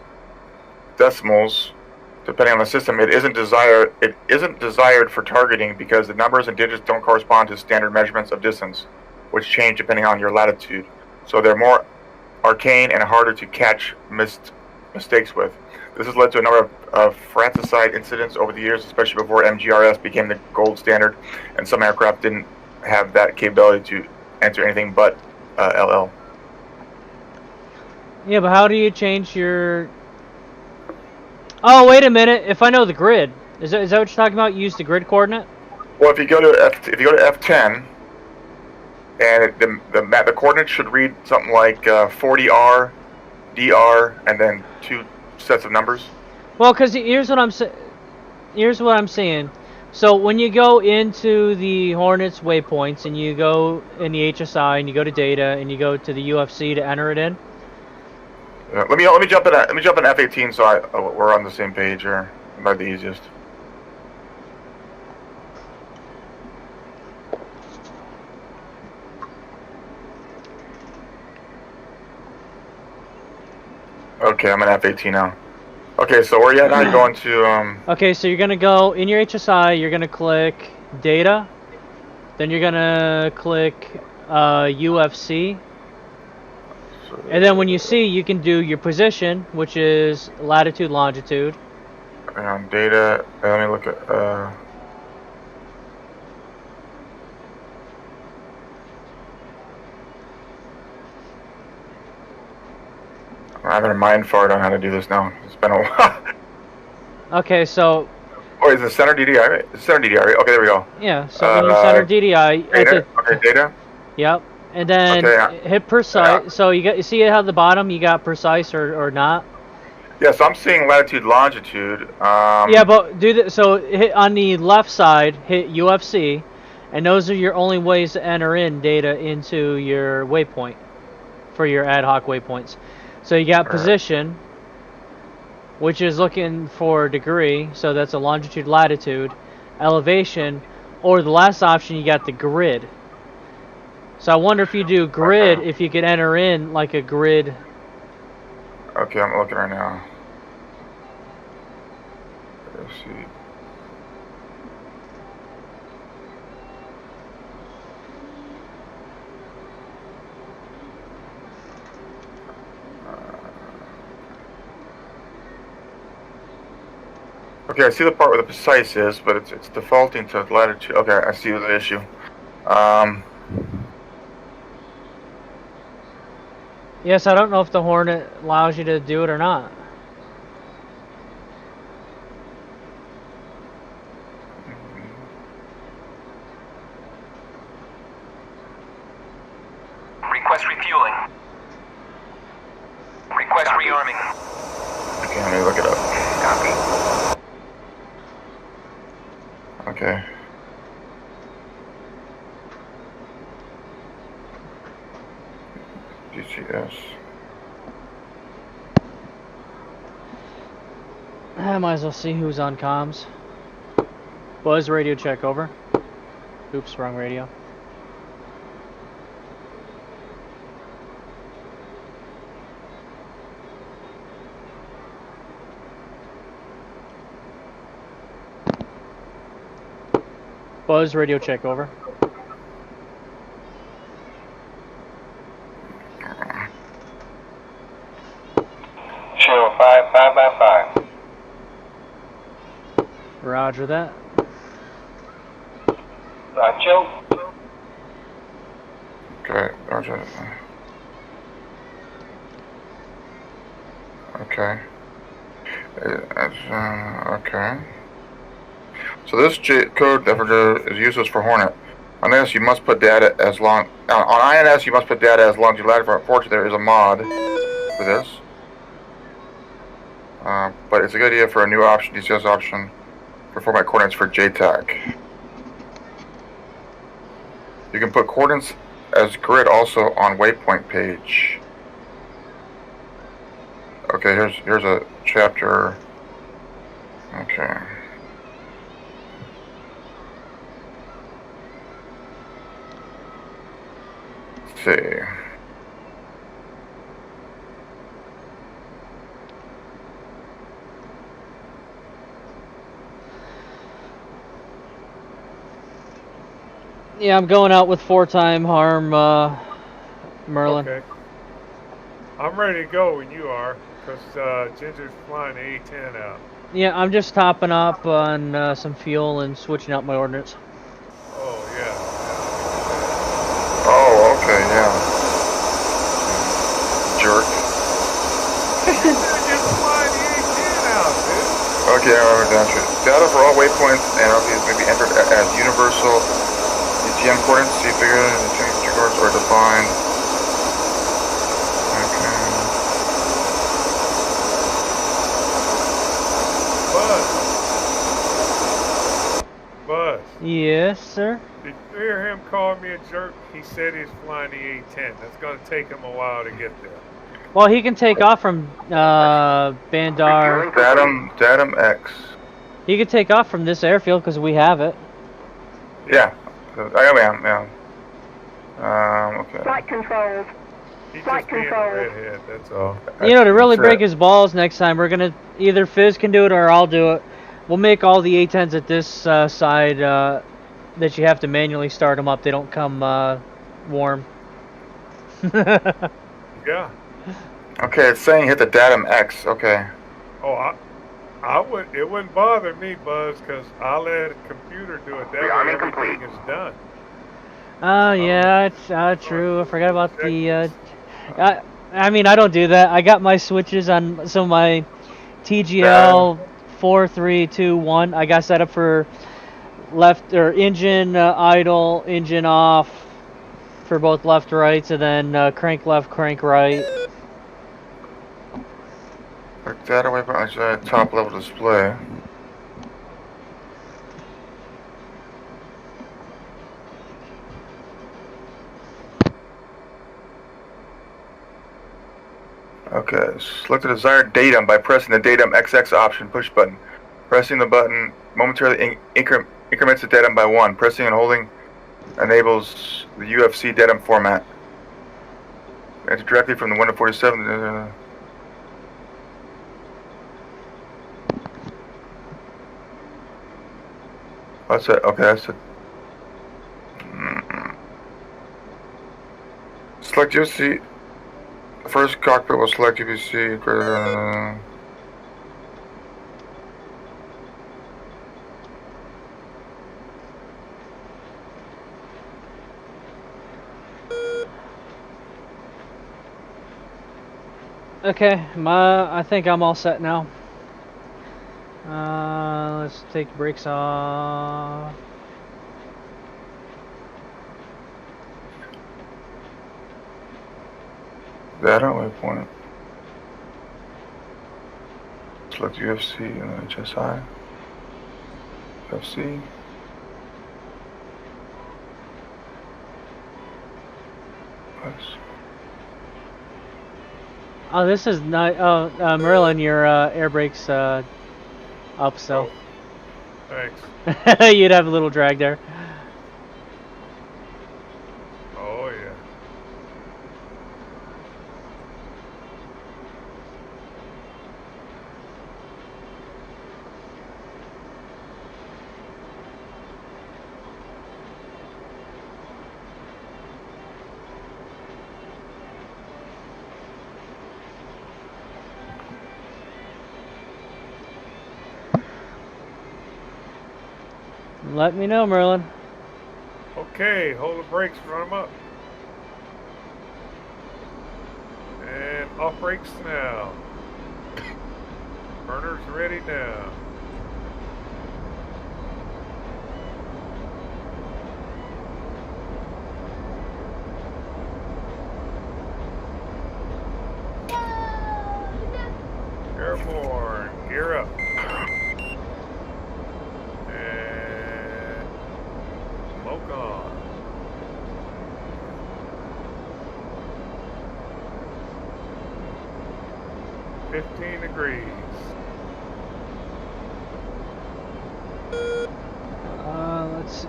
decimals, depending on the system. It isn't desired for targeting because the numbers and digits don't correspond to standard measurements of distance, which change depending on your latitude. So they're more arcane and harder to catch mistakes with. This has led to a number of fratricide incidents over the years, especially before MGRS became the gold standard, and some aircraft didn't have that capability to enter anything but LL. Yeah, but how do you change your... Oh, wait a minute. If I know the grid, is that what you're talking about? Use the grid coordinate? Well, if you go to F10, and the coordinates should read something like 40R, DR, and then 2 sets of numbers. Well, because here's what I'm saying. So when you go into the Hornets waypoints and you go in the HSI and you go to data and you go to the UFC to enter it in. Let me jump in. Let me jump in F-18 so we're on the same page here. Might be the easiest. Okay, I'm in F-18 now. Okay, so where are you at now? You're going to Okay, so you're gonna go in your HSI. You're gonna click data. Then you're gonna click UFC. And then when you see, you can do your position, which is latitude, longitude. And on data, let me look at I'm having a mind fart on how to do this now. It's been a while. Okay, so... Oh, is it center DDI, right? It's center DDI, right? Okay, there we go. Yeah, so when you center DDI... Data? Okay, data? Yep. And then hit precise. Yeah. So you see how at the bottom you got precise or not? Yeah, so I'm seeing latitude, longitude. Yeah, but do that. So hit on the left side, hit UFC, and those are your only ways to enter in data into your waypoint for your ad hoc waypoints. So you got position, which is looking for degree, so that's a longitude, latitude, elevation, or the last option you got the grid. So I wonder if you do grid, if you could enter in like a grid. Okay, I'm looking right now. Let's see. Okay, I see the part where the precise is, but it's defaulting to latitude. Okay, I see the issue. Yes, I don't know if the Hornet allows you to do it or not. rearming. Okay, let me look it up. Copy. Okay. DCS. I might as well see who's on comms. Buzz, radio check, over. Oops, wrong radio. Buzz, radio check, over. Chill 5 by 5. Roger that. Chill. Okay, roger. Okay. Okay. So this code is useless for Hornet. On INS, you must put data as long. On INS, you must put data as long as you lag for. Unfortunately, there is a mod for this, but it's a good idea for a new option, DCS option, for format coordinates for JTAG. You can put coordinates as grid also on waypoint page. Okay, here's a chapter. Okay. Let's see. Yeah, I'm going out with 4-time harm, Merlin. Okay. I'm ready to go when you are, because Ginger's flying the A10 out. Yeah, I'm just topping up on some fuel and switching out my ordnance. Oh, yeah. Oh, okay, yeah. Jerk. You're flying the A10 out, dude. Okay, I down to it. Data for all waypoints and LPs may be entered as universal GM coordinates. See figure the two coordinates are defined. Okay. Buzz. Yes, sir. Did you hear him call me a jerk? He said he's flying the A10. That's going to take him a while to get there. Well, he can take off from Bandar. Datum X. He can take off from this airfield because we have it. Yeah. Yeah. Okay. Flight controls. He's Flight just being a controls. redhead, that's all. You know, to really break his balls next time, we're gonna either Fizz can do it or I'll do it. We'll make all the A10s at this side that you have to manually start them up. They don't come warm. Yeah. Okay, it's saying hit the datum X. Okay. Oh, it wouldn't bother me, Buzz, because I'll let a computer do it. That way everything is done. Oh yeah, it's true. I forgot about the. I mean, I don't do that. I got my switches on some of my TGL 4321. I got set up for left or engine idle, engine off for both left rights, and then crank left, crank right. Data waypoint on top level display. Okay, select the desired datum by pressing the datum XX option push button. Pressing the button momentarily increments the datum by 1. Pressing and holding enables the UFC datum format. Enter directly from the 1 to 47. That's it. Okay, that's it. Select UFC. The first cockpit will select UBC. Okay, I think I'm all set now. Let's take the brakes off. That waypoint. select UFC and HSI. UFC. Nice. Oh, this is not. Oh, Merlin, your air brake's up, so Thanks. you'd have a little drag there. Oh yeah. Let me know, Merlin. Okay, hold the brakes, run them up. And off brakes now. Burner's ready now. Airborne, gear up. And smoke on. $15 degrees. Let's see.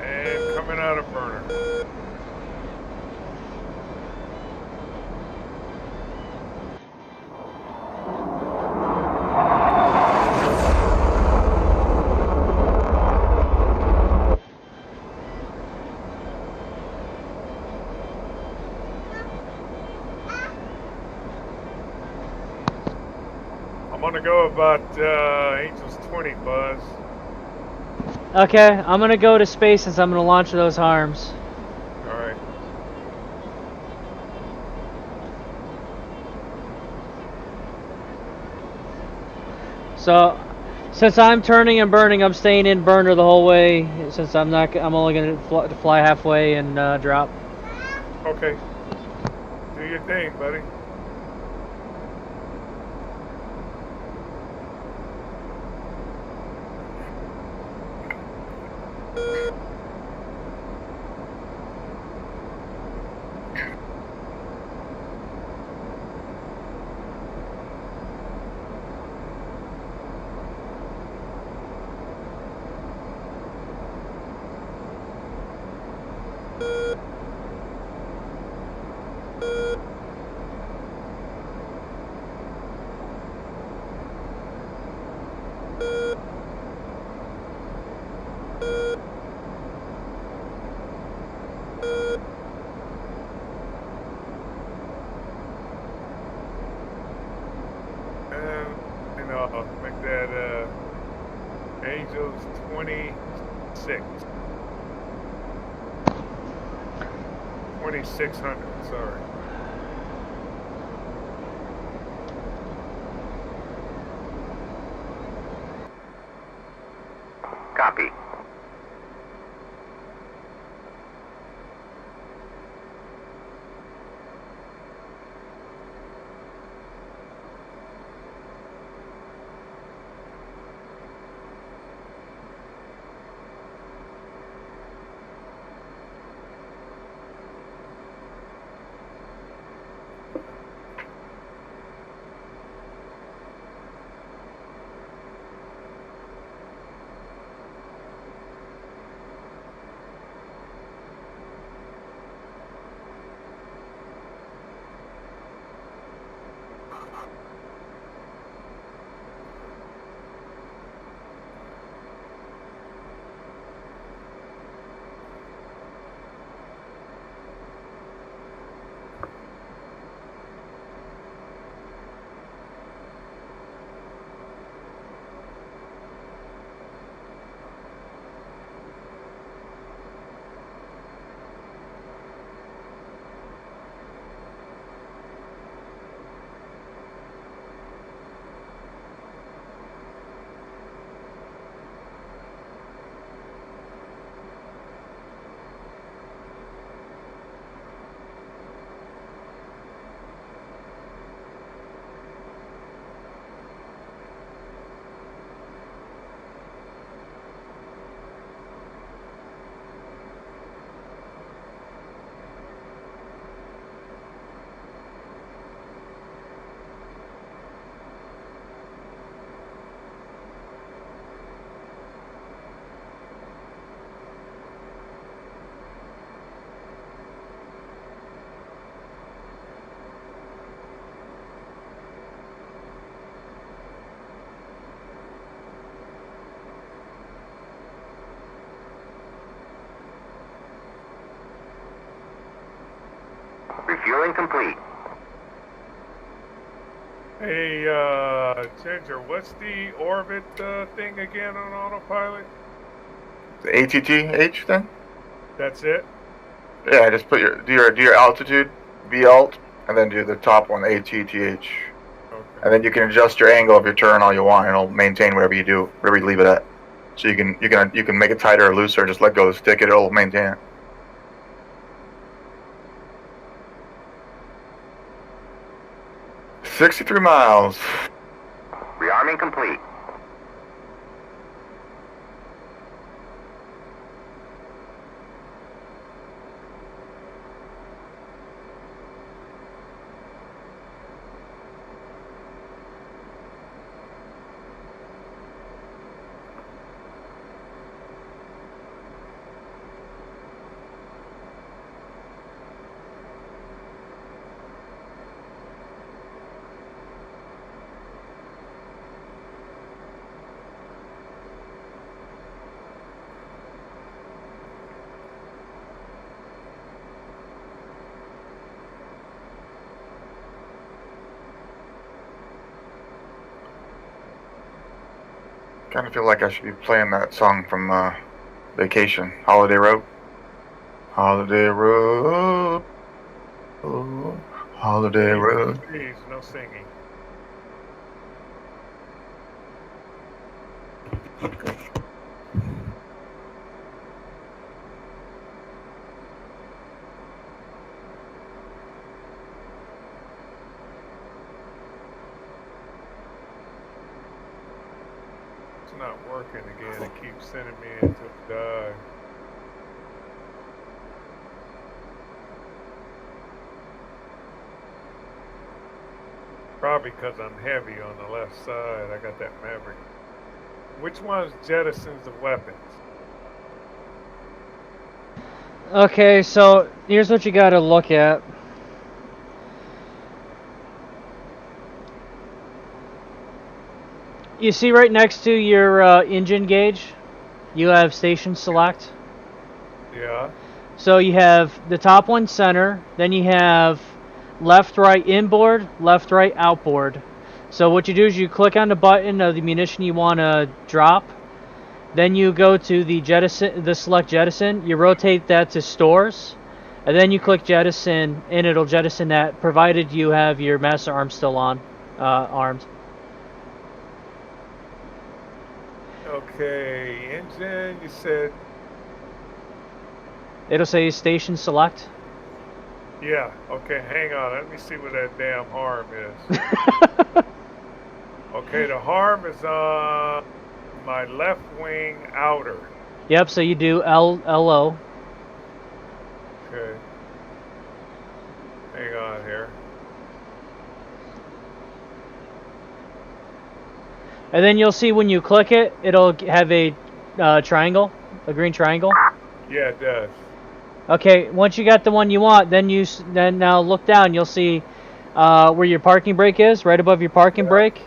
And coming out of burner. I'm gonna go about Angel's 20, Buzz. Okay, I'm gonna go to space since I'm gonna launch those harms. All right. So, since I'm turning and burning, I'm staying in burner the whole way. Since I'm only gonna fly halfway and drop. Okay. Do your thing, buddy. And I'll make that Angel's 26. 2600, sorry. Copy. Fueling complete. Hey, Ginger, what's the orbit thing again on autopilot? The ATTH thing? That's it? Yeah, just put do your altitude, V alt, and then do the top one, ATTH. Okay. And then you can adjust your angle of your turn all you want, and it'll maintain wherever you leave it at. So you can make it tighter or looser, just let go of the stick, it'll maintain it. $63 miles. Rearming complete. Kind of feel like I should be playing that song from Vacation, Holiday Road. Holiday Road. Oh, Holiday Road. Please, no singing. It's not working again. It keeps sending me into the dive. Probably because I'm heavy on the left side. I got that Maverick. Which one's jettisons the weapons? Okay, so here's what you gotta look at. You see right next to your engine gauge, you have station select. Yeah. So you have the top one center, then you have left, right inboard, left, right outboard. So what you do is you click on the button of the munition you want to drop, then you go to the jettison, the select jettison, you rotate that to stores, and then you click jettison, and it'll jettison that, provided you have your master arm still on, armed. Okay, engine, you said, It'll say station select. yeah, okay, hang on, let me see what that damn harm is. Okay, the harm is on my left wing outer. Yep, so you do LO. Okay. Hang on here. And then you'll see when you click it, it'll have a triangle, a green triangle. Yeah, it does. Okay, once you got the one you want, then now look down. You'll see where your parking brake is. Right above your parking brake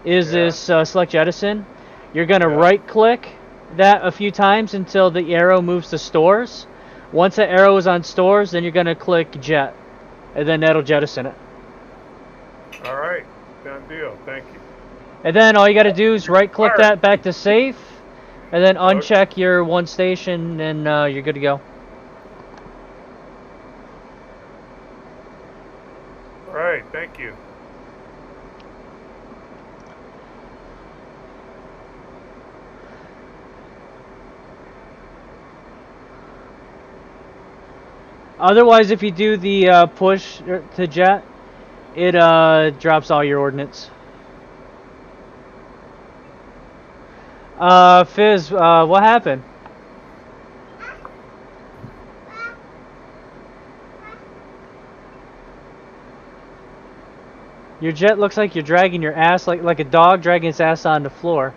is this select jettison. You're gonna right click that a few times until the arrow moves to stores. Once the arrow is on stores, then you're gonna click jet, and then that'll jettison it. All right, done deal. Thank you. And then all you gotta do is right click that back to safe, and then uncheck your one station, and you're good to go. All right, thank you. Otherwise, if you do the push to jet, it drops all your ordnance. Fizz, what happened? Your jet looks like you're dragging your ass like a dog dragging its ass on the floor.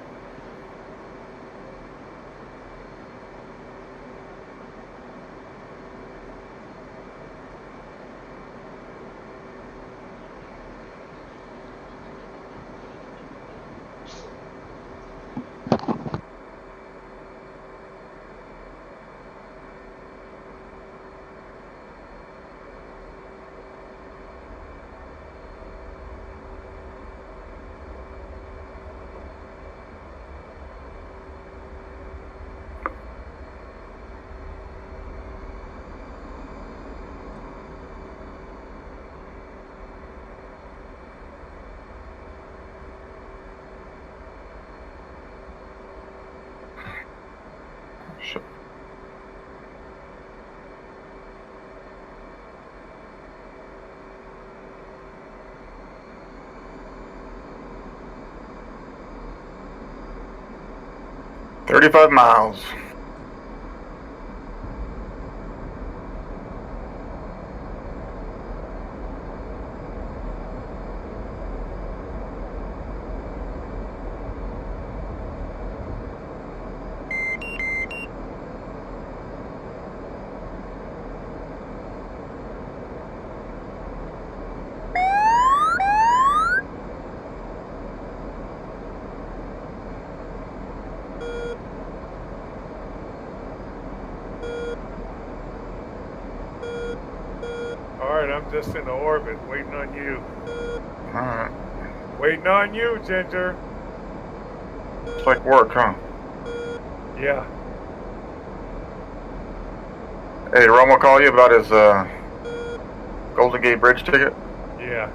Shit. $35 miles. Alright, I'm just in the orbit, waiting on you. Alright. Waiting on you, Ginger. It's like work, huh? Yeah. Hey, did Romo call you about his Golden Gate Bridge ticket? Yeah.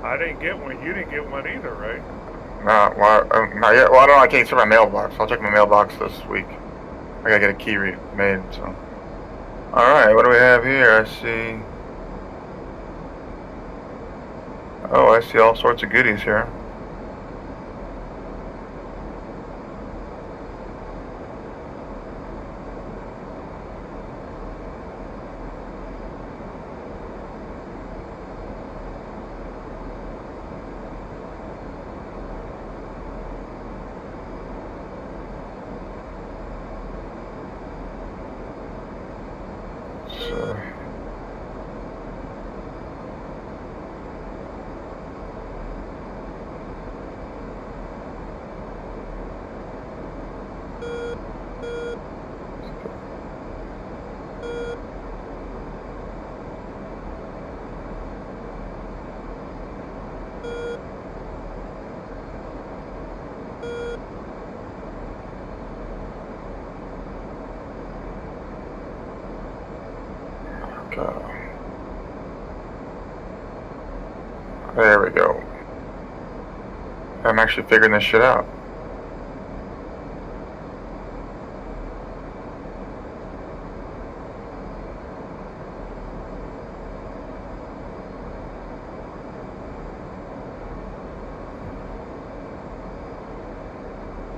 I didn't get one. You didn't get one either, right? No, well, not yet. Well, I don't know. I can't see my mailbox. I'll check my mailbox this week. I gotta get a key made, so. Alright, what do we have here? I see. Oh, I see all sorts of goodies here. So. There we go. I'm actually figuring this shit out.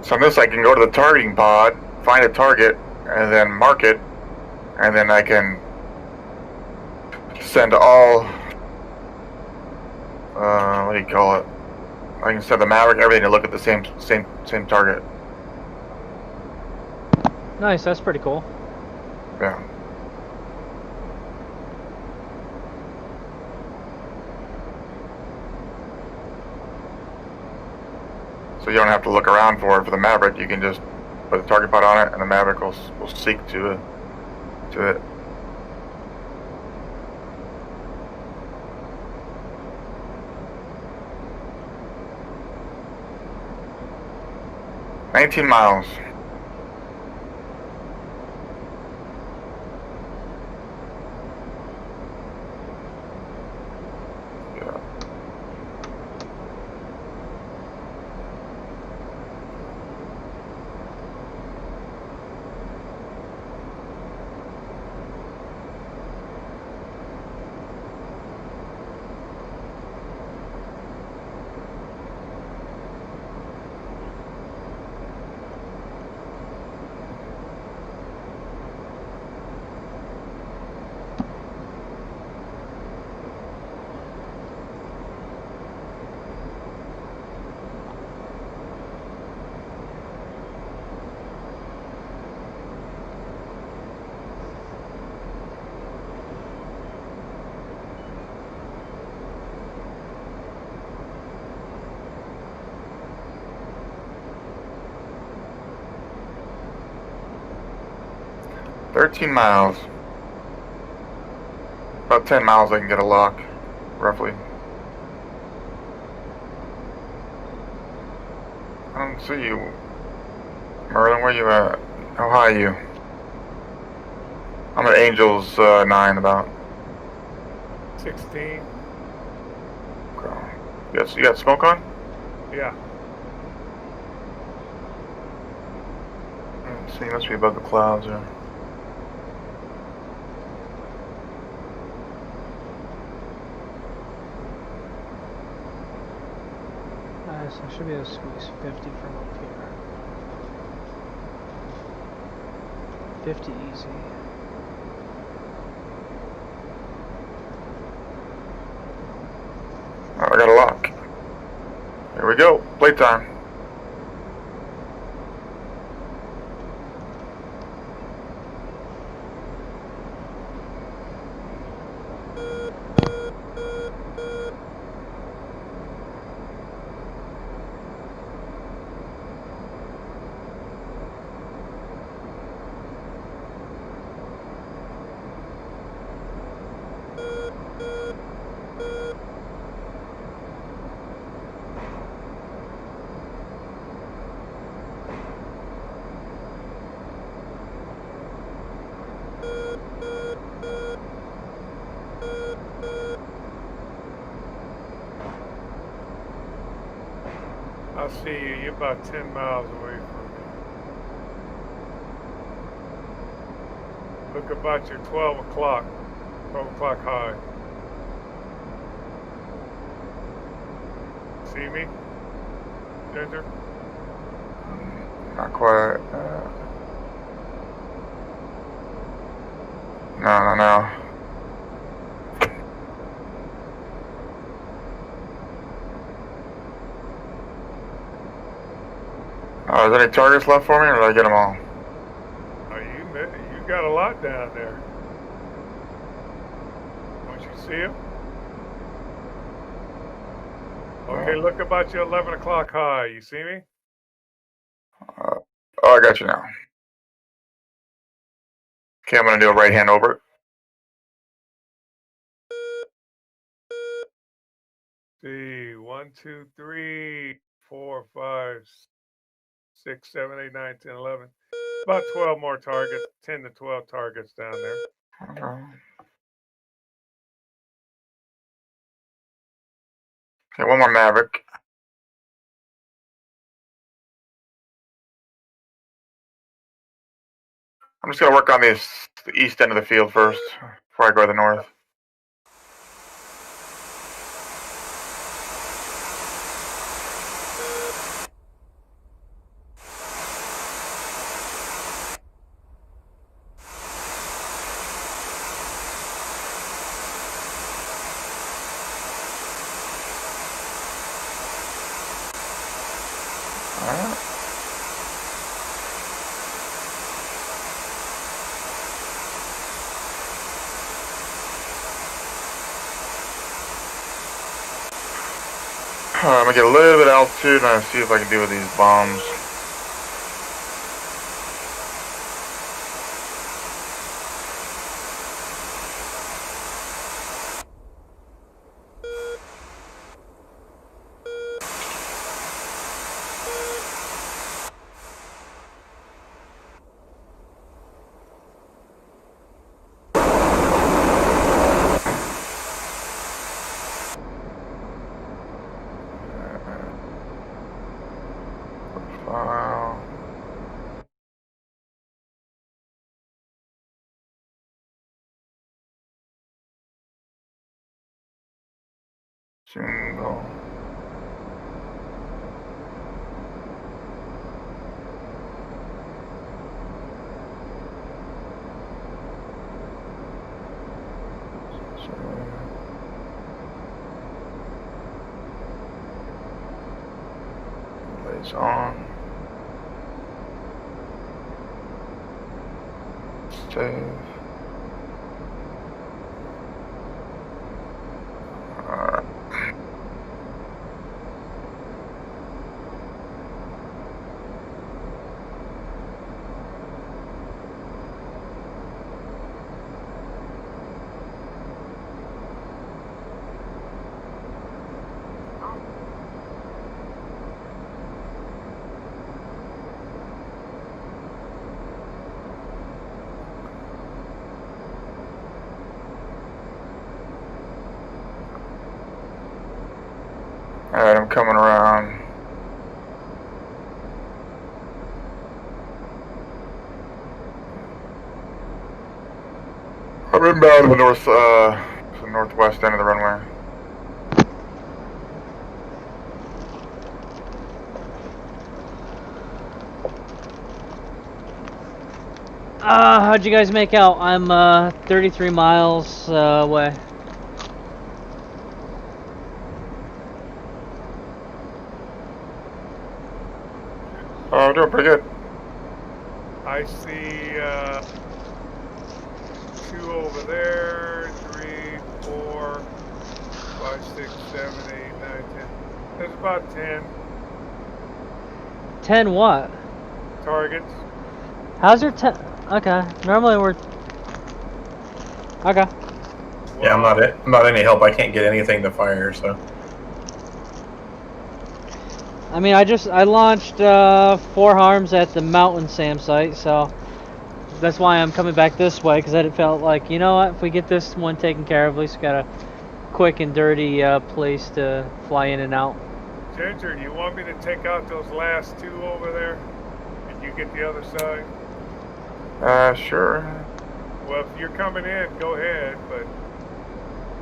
So on this I can go to the targeting pod, find a target, and then mark it, and then I can send all, what do you call it? I can send the Maverick, everything to look at the same target. Nice, that's pretty cool. Yeah. So you don't have to look around for it for the Maverick. You can just put the target pod on it, and the Maverick will seek to it. $19 miles. Yeah. $13 miles. About 10 miles I can get a lock, roughly. I don't see you. Merlin, where you at? How high are you? I'm at Angels 9 about. 16. You got smoke on? Yeah. So you must be above the clouds there. Nice, I should be able to squeeze 50 from up here. 50 easy. Oh, I got a lock. Here we go. Playtime. I'll see you. You're about 10 miles away from me. Look about your 12 o'clock high. See me, Ginger? Not quite. No. Oh, is there any targets left for me, or did I get them all? Oh, you got a lot down there. Don't you see him? Okay, look about your 11 o'clock high. You see me? Oh, I got you now. Okay, I'm gonna do a right hand over it. See, 1, 2, 3, 4, 5, 6, 7, 8, 9, 10, 11. About 12 more targets, 10 to 12 targets down there. Okay, one more Maverick. I'm just gonna work on the east end of the field first before I go to the north. Alright. I'm gonna get a little bit of altitude and see if I can do with these bombs. Wow. Single. Lights on. Save. Alright, I'm coming around. I'm inbound to the north, the northwest end of the runway. How'd you guys make out? I'm 33 miles away. Oh, doing pretty good. I see 2 over there, 3, 4, 5, 6, 7, 8, 9, 10. There's about 10 10 what? targets. How's your 10? Okay, normally we're... Okay. Yeah, I'm not any help. I can't get anything to fire, so. I mean, I launched 4 harms at the mountain SAM site, so that's why I'm coming back this way, because I felt like, you know what, if we get this one taken care of, at least we got a quick and dirty place to fly in and out. Ginger, do you want me to take out those last 2 over there? And you get the other side? Sure. Well, if you're coming in, go ahead, but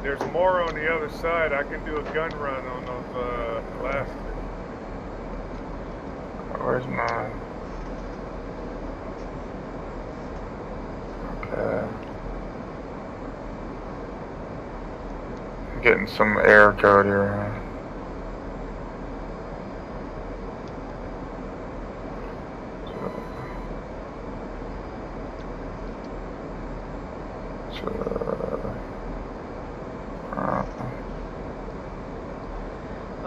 there's more on the other side. I can do a gun run on those last 2. Where's my... Okay. I'm getting some error code here.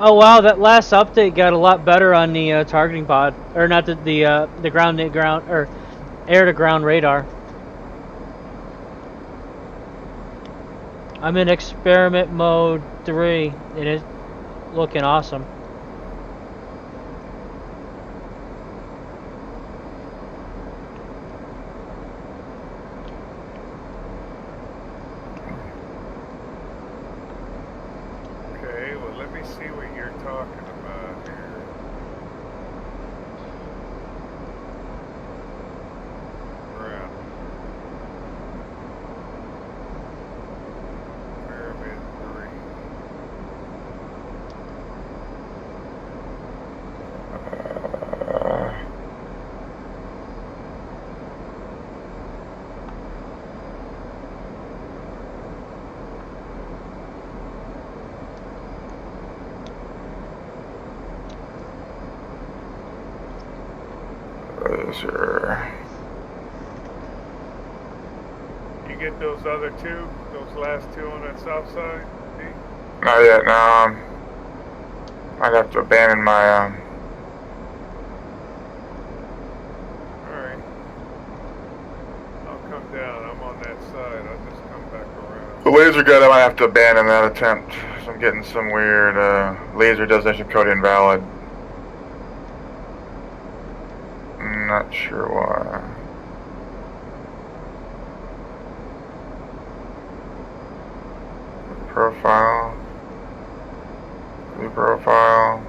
Oh wow, that last update got a lot better on the targeting pod, or not the ground or air to ground radar. I'm in experiment mode 3, and it's looking awesome. Okay, well, let me see what you're talking about here. Crap. Pyramid 3. Sure. You get those other 2, those last 2 on that south side? See? Not yet, no. I'd have to abandon my, Alright. I'll come down. I'm on that side. I'll just come back around. The laser gun, I might have to abandon that attempt. So I'm getting some weird, laser designation code invalid. Not sure why. Profile. View profile.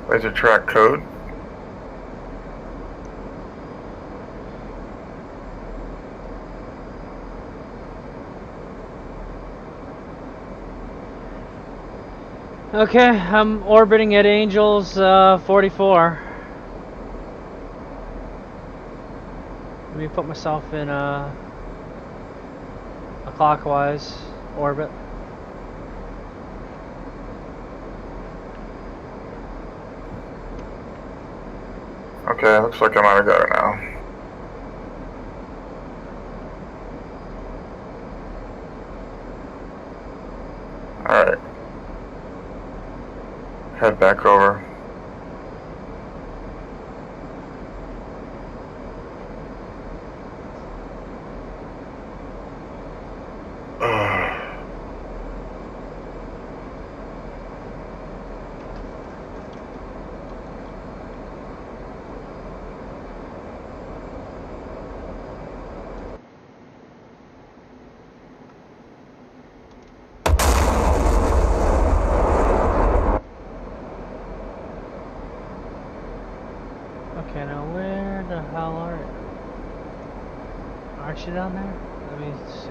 Laser track code. Okay, I'm orbiting at Angels 44. Let me put myself in a clockwise orbit. Okay, looks like I might have got it now. Alright. Head back over. connection down there? Let me see.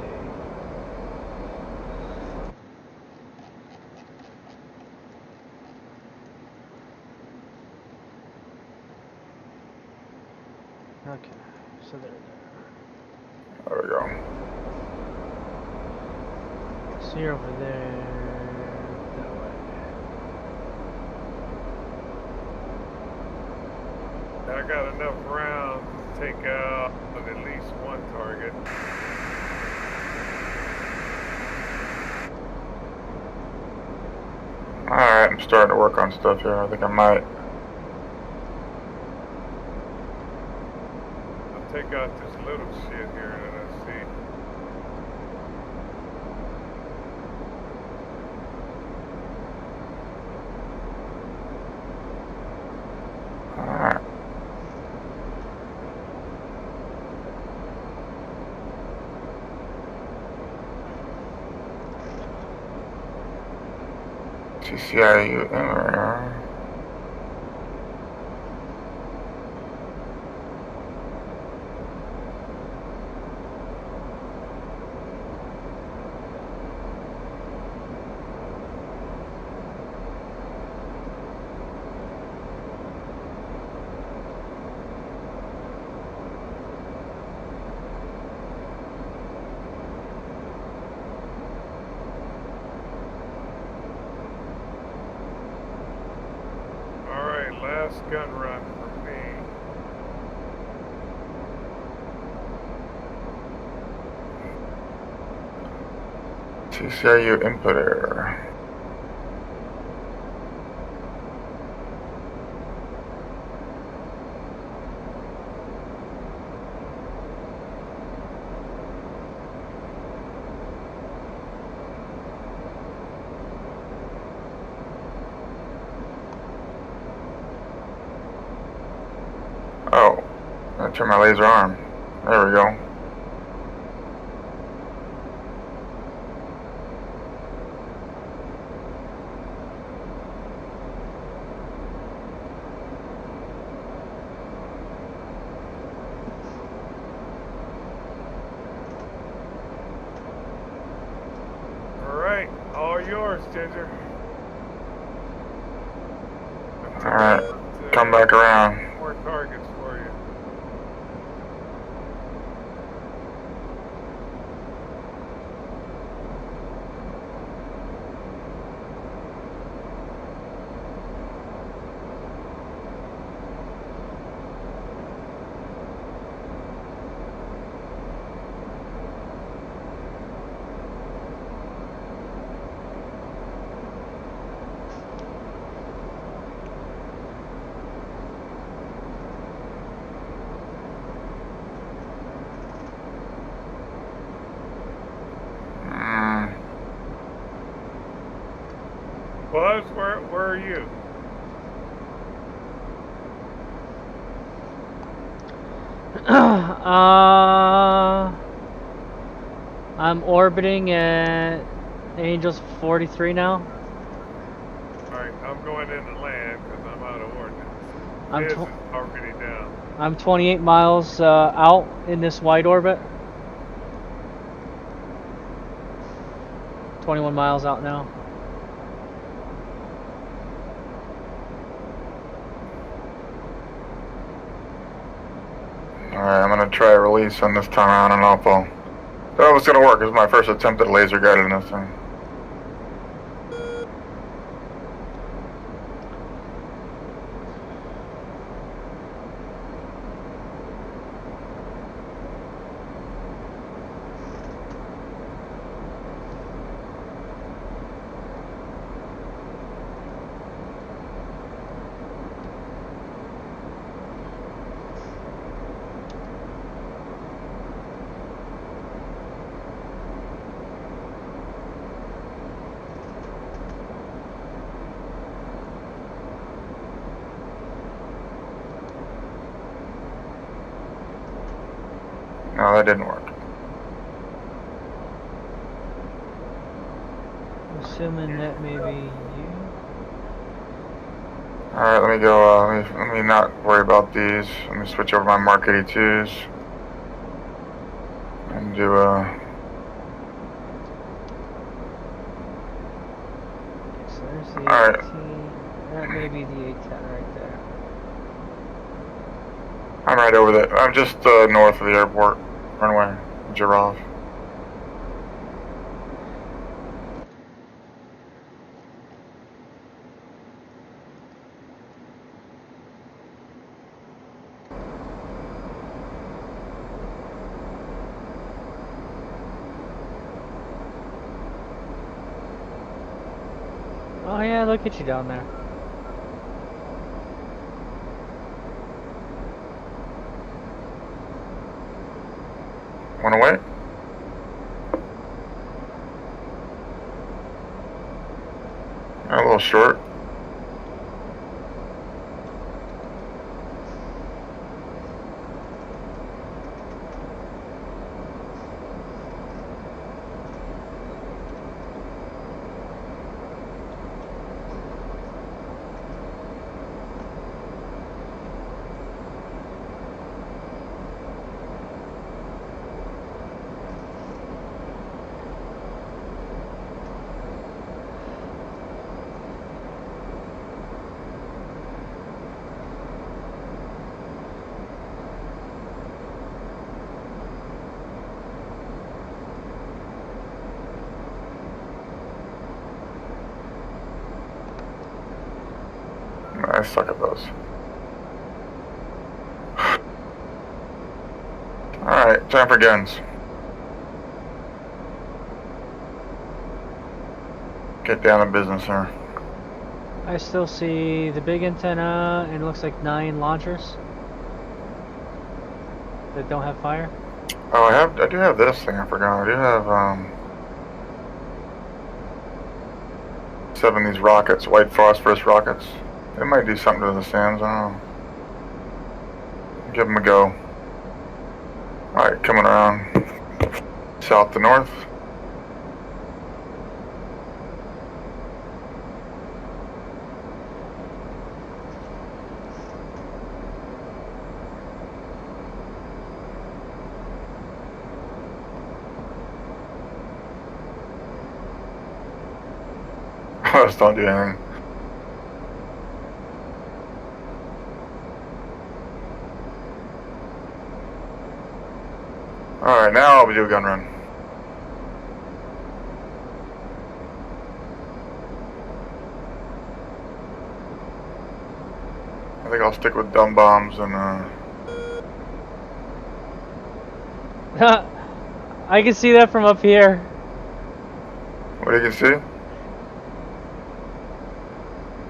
Okay, so there. There we go. So you're over there. That way. I got enough rounds to take out at least one target. Alright, I'm starting to work on stuff here. I think I might. I'll take out this little shit here that I see. Alright. TCIU. Alright, last gun run for me. TCIU input error. Oh, I turn my laser arm. There we go. Alright, all yours, Ginger. Alright, come back around. More targets for you. Buzz, where are you? I'm orbiting at Angels 43 now. Alright, I'm going in to land because I'm out of ordnance. I'm This tw- is already down. I'm 28 miles out in this wide orbit. 21 miles out now. Alright, I'm gonna try a release on this time around and off. That was gonna work. It was my first attempt at a laser guided in this thing. No, that didn't work. Assuming that maybe you. Alright, let me go, let me not worry about these. Let me switch over my Mark 82s. Do So there's the All right. 18. That may be the 810 right there. I'm right over there. I'm just north of the airport runway, Giraffe. Oh yeah, look at you down there. Wanna wait? A little short. I suck at those. Alright, time for guns. Get down to business here. I still see the big antenna and it looks like 9 launchers that don't have fire. Oh, I do have this thing, I forgot. I do have 7 of these rockets, white phosphorus rockets. They might do something to the sands, I don't know. Give them a go. Alright, coming around south to north. Just don't do anything. Alright, now we do a gun run. I think I'll stick with dumb bombs and I can see that from up here. what do you see?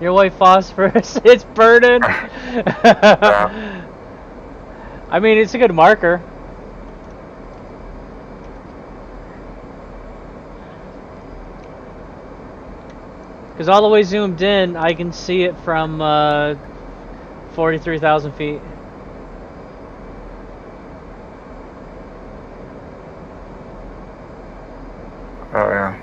Your white phosphorus, it's burning. Yeah. I mean, it's a good marker. Because all the way zoomed in, I can see it from 43,000 feet. Oh yeah.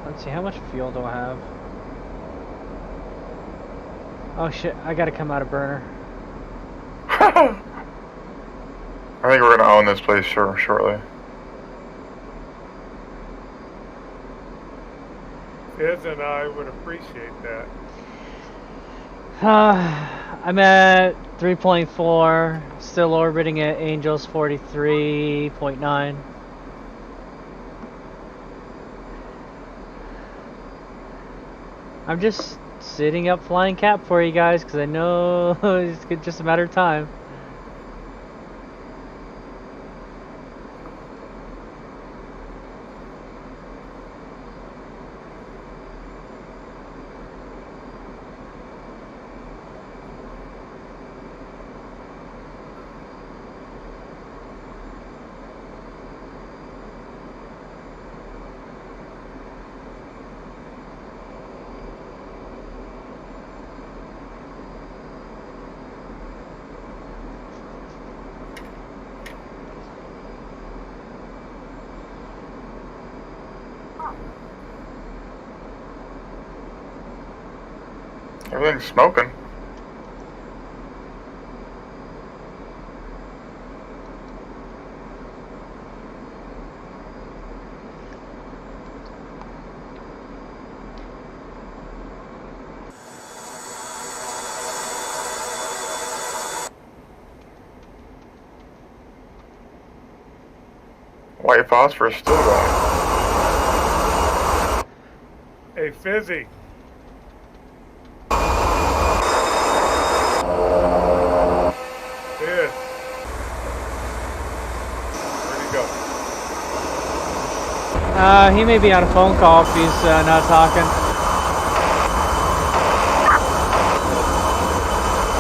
Let's see, how much fuel do I have? Oh shit, I gotta come out of burner. I think we're gonna own this place shortly. Iz and I would appreciate that. I'm at 3.4, still orbiting at Angels 43.9. I'm just sitting up flying cap for you guys because I know it's just a matter of time. Everything's smoking. White phosphorus still going. Hey, Fizzy. Yes. Where'd he go? He may be on a phone call if he's not talking.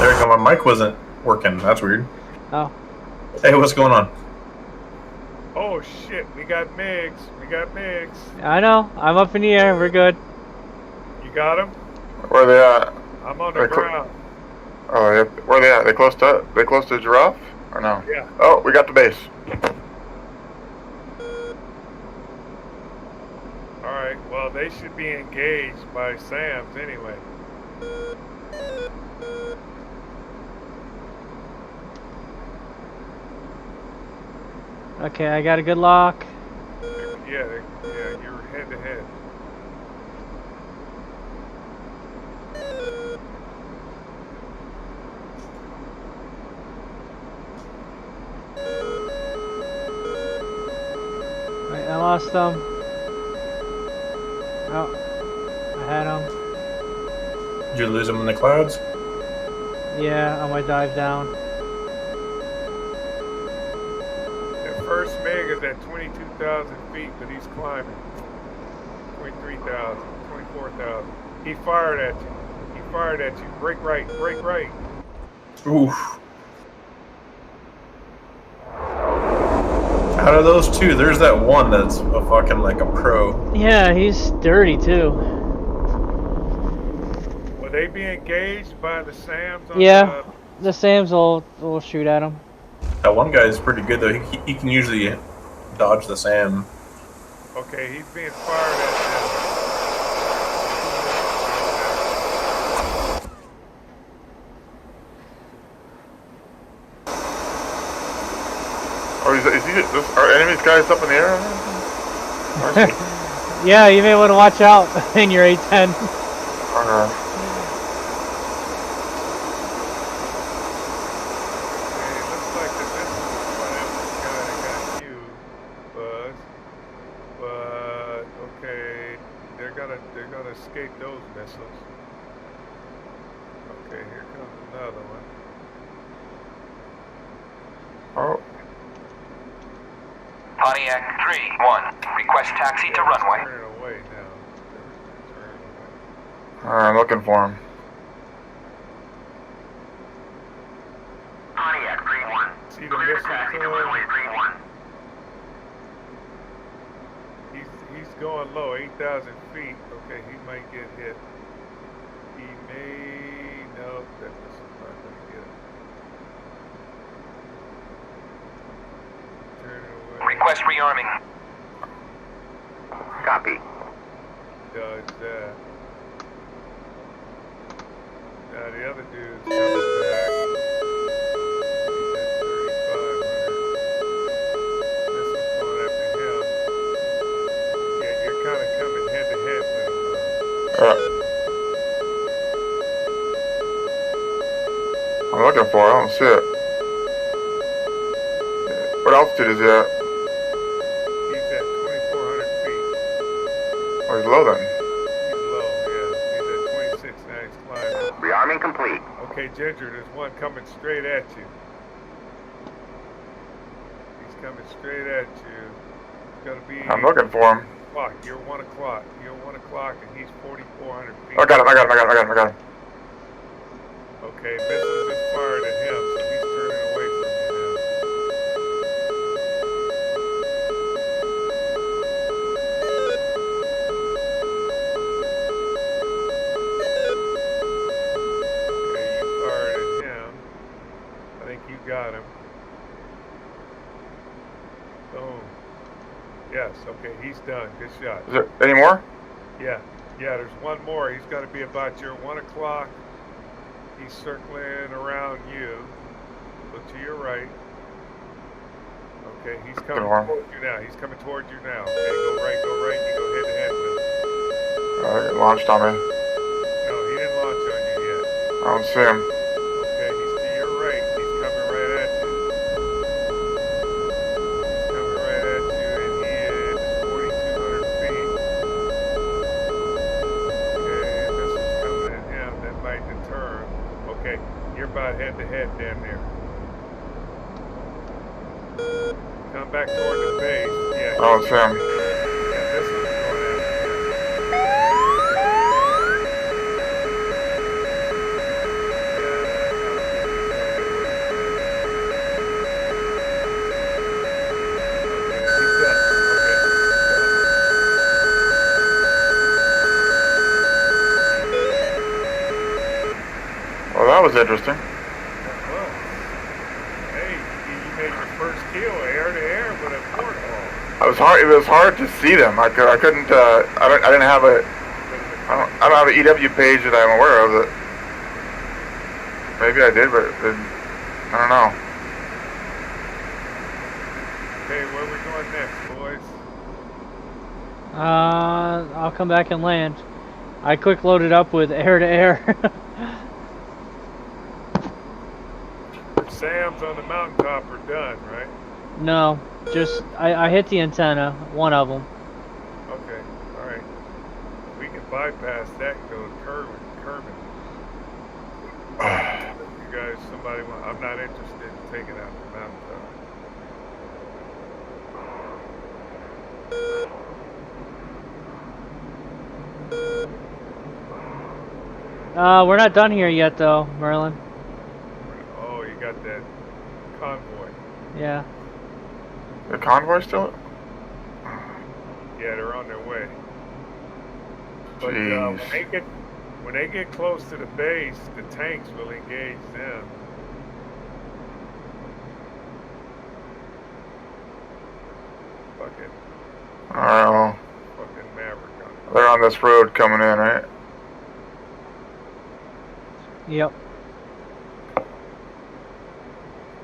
There you go. My mic wasn't working. That's weird. Oh. Hey, what's going on? Oh shit, we got Migs. We got Migs. I know. I'm up in the air. We're good. You got him? Where are they at? I'm on the ground. Oh, yeah. Where are they at? They close to the giraffe? Or no? Yeah. Oh, we got the base. Alright, well, they should be engaged by Sam's anyway. Okay, I got a good lock. Yeah, you're head to head. Right, I lost them. Oh, I had them. Did you lose them in the clouds? Yeah, on my dive down. The first Mig is at 22,000 feet, but he's climbing. 23,000, 24,000. He fired at you. He fired at you. Brake right, brake right. Oof. Out of those two, there's that one that's a fucking like a pro. Yeah, he's dirty too. Will they be engaged by the Sams? On Yeah, the Sams will shoot at him. That one guy is pretty good though. He can usually dodge the SAM. Okay, he's being fired at now. Or are any of these guys up in the air? Yeah, you may want to watch out in your A10. Escape those missiles. Okay, here comes another one. Oh. Pontiac 3-1. Request taxi to runway. Turn away now. Turn away. I'm looking for him. Pontiac 3-1. See the missile taxi to runway 3-1. He's going low, 8,000 feet. Okay, he might get hit. He may... No, that missile's not going to get him. Turn away. Request rearming. Copy. Dodge that. Now the other dude's coming back. He's at 3,500. This one's going after him. Yeah, you're kind of coming head to head with him. I'm looking for it. I don't see it. What altitude is he at? He's at 2,400 feet. Oh, he's low then. He's low, yeah. He's at 26 now. He's climbing. Rearming complete. Okay, Ginger, there's one coming straight at you. He's coming straight at you. It's gonna be... I'm looking for him. Clock. You're 1 o'clock. You're 1 o'clock, and he's 4,400 feet. I got him. Okay, missile just fired at him, so he's turning away from you now. Okay, you fired at him. I think you got him. Boom. Yes, okay, he's done. Good shot. Is there any more? Yeah, Yeah, there's one more. He's got to be about your 1 o'clock. He's circling around you. Look to your right. Okay, he's coming toward you now. He's coming toward you now. Okay, go right. You go head to head with him. It launched on me. No, he didn't launch on you yet. I don't see him. Okay, he's to your right. He's coming right at you. He's coming right at you, and he is 4,200 feet. Okay, and this is coming at him. That might deter him. Okay, you're about head to head down there. Come back toward the base. Yeah. I don't see him. Yeah, this is going at he's done. Okay. Well, that was interesting. Well, hey, you made your first kill air to air with a Warthog. It was hard to see them. I couldn't. I didn't have a. I don't have an EW page that I'm aware of. That maybe I did, but I don't know. Okay, where we going next, boys? I'll come back and land. I quick loaded up with air to air. Sam's on the mountaintop are done, right? No, just I hit the antenna, one of them. Okay, all right. We can bypass that and go to Kerman. You guys, somebody want? I'm not interested in taking out the mountaintop. We're not done here yet, though, Merlin. Oh, you got that convoy. Yeah. The convoy still? Yeah, they're on their way. But Jeez. when they get close to the base, the tanks will engage them. Fucking Oh, fucking Maverick on they're on this road coming in, right? Yep.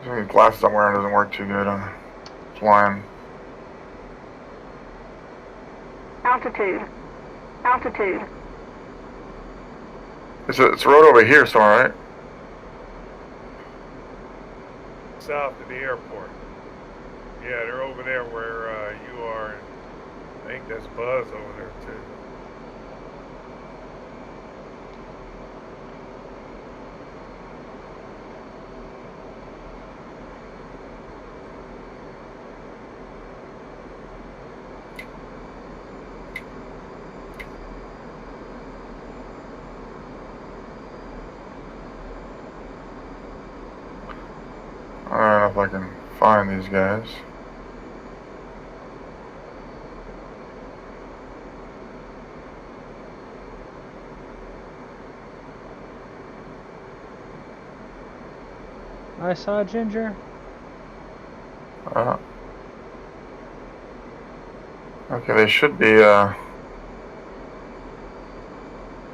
These glasses I'm wearing doesn't work too good on flying. Altitude. Altitude. It's a road over here somewhere, right? south of the airport. Yeah, they're over there where you are. And I think there's Buzz over there too. I don't know if I can find these guys. I saw Ginger. Okay, they should be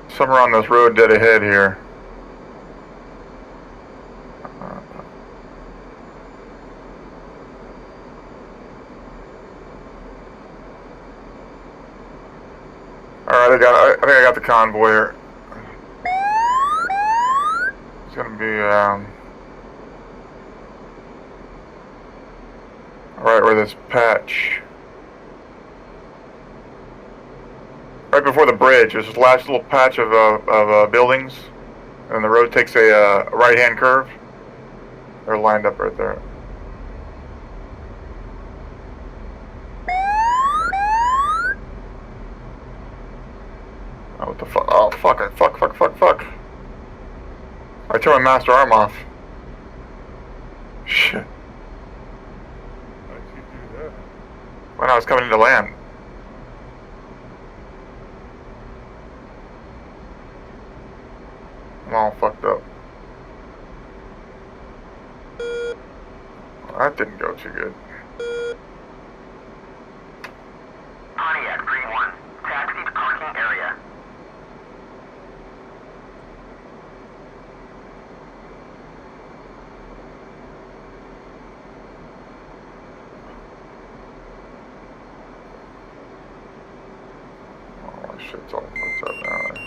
somewhere on this road dead ahead here. Alright, I think I got the convoy here. It's gonna be right where this patch. Right before the bridge, there's this last little patch of buildings, and the road takes a right-hand curve. They're lined up right there. Oh, what the fuck? Oh, fuck. Fuck. I turned my master arm off. Shit. Why'd you do that? When I was coming into land. I'm all fucked up. Well, that didn't go too good. Pontiac 3-1. Taxi to parking area. shit's all fucked up now.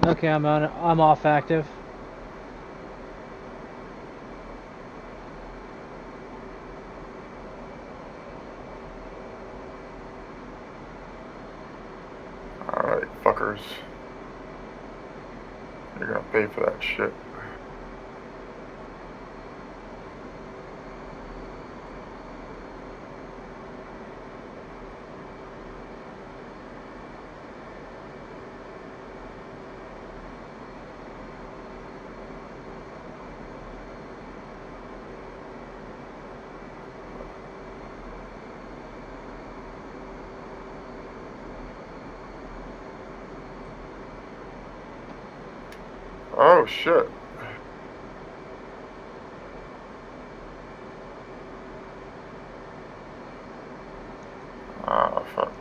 Okay, I'm off active. Alright, fuckers. You're gonna pay for that shit. Oh shit. Ah, fuck.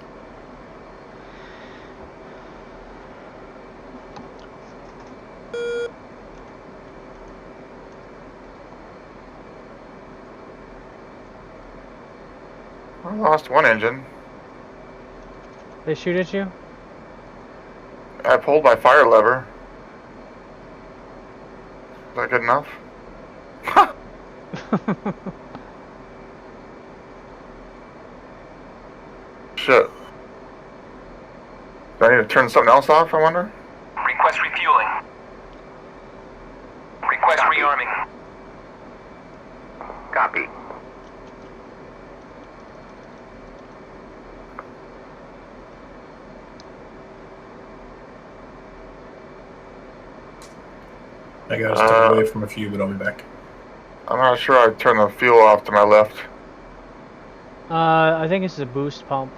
I lost one engine. They shoot at you? I pulled my fire lever. Is that good enough? Shit. Do I need to turn something else off, I wonder? Request refueling. Request rearming. Copy. I gotta step away from a few, but I'll be back. I'm not sure I turned the fuel off to my left. I think it's a boost pump.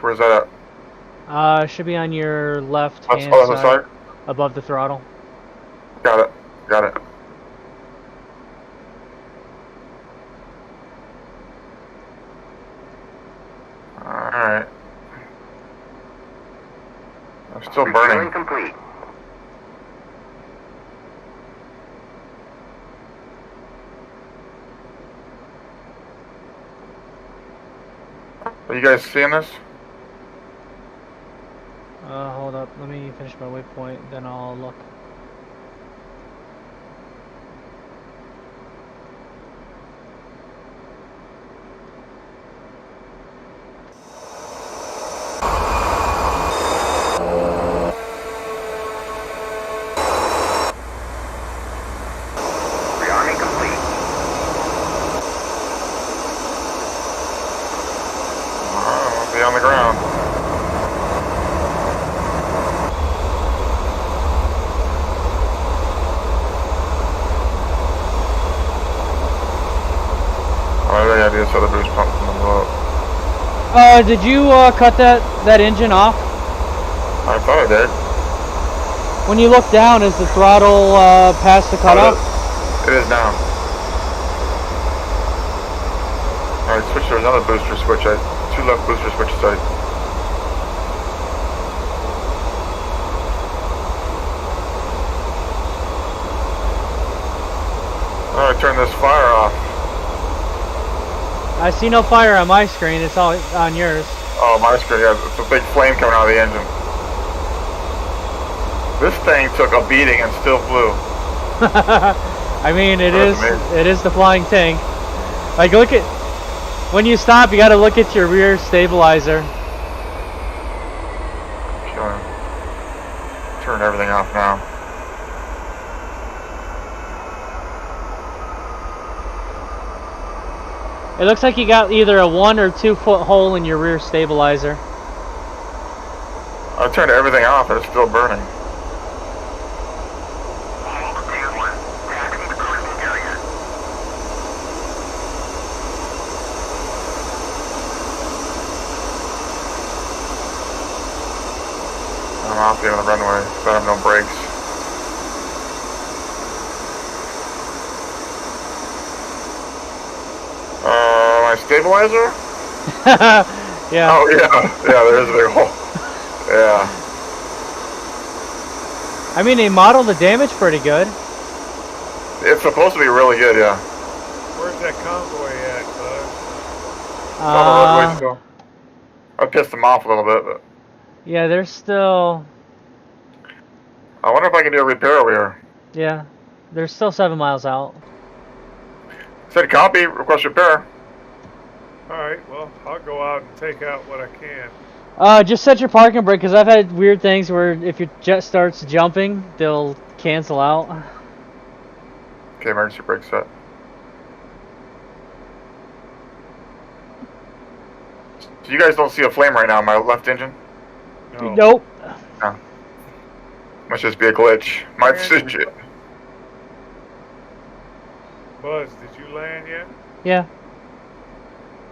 Where's that at? Should be on your left That's hand on the side, side? above the throttle. Got it. Got it. Alright. I'm still burning. Complete. Are you guys seeing this? Hold up. Let me finish my waypoint, then I'll look. Rearming complete. I'll be on the ground. I do this other boost pump from the blow up. Did you cut that engine off? I thought I did. When you look down, is the throttle past the cutoff? It is now. Alright, switch to another booster switch. I two left booster switches. Alright, turn this fire off. I see no fire on my screen. It's all on yours. Oh, my screen, yeah, it's a big flame coming out of the engine. This thing took a beating and still flew. I mean, it That's is amazing. it is the flying tank. Like, look at when you stop, you got to look at your rear stabilizer. Turn everything off now. It looks like you got either a 1 or 2 foot hole in your rear stabilizer. I turned everything off and it's still burning. I'm off the end of the runway because I have no brakes. My stabilizer? Yeah. Oh yeah, yeah. There is a big hole. Yeah. I mean, they modeled the damage pretty good. It's supposed to be really good. Yeah. Where's that convoy at, bud? It's on the roadway still. I pissed them off a little bit, but Yeah, they're still. I wonder if I can do a repair over here. Yeah, they're still 7 miles out. Said copy. Request repair. Alright, well, I'll go out and take out what I can. Just set your parking brake, because I've had weird things where if your jet starts jumping, they'll cancel out. Okay, emergency brake set. So you guys don't see a flame right now on my left engine? No. Nope. No. Must just be a glitch. Might Land. Buzz, did you land yet? Yeah.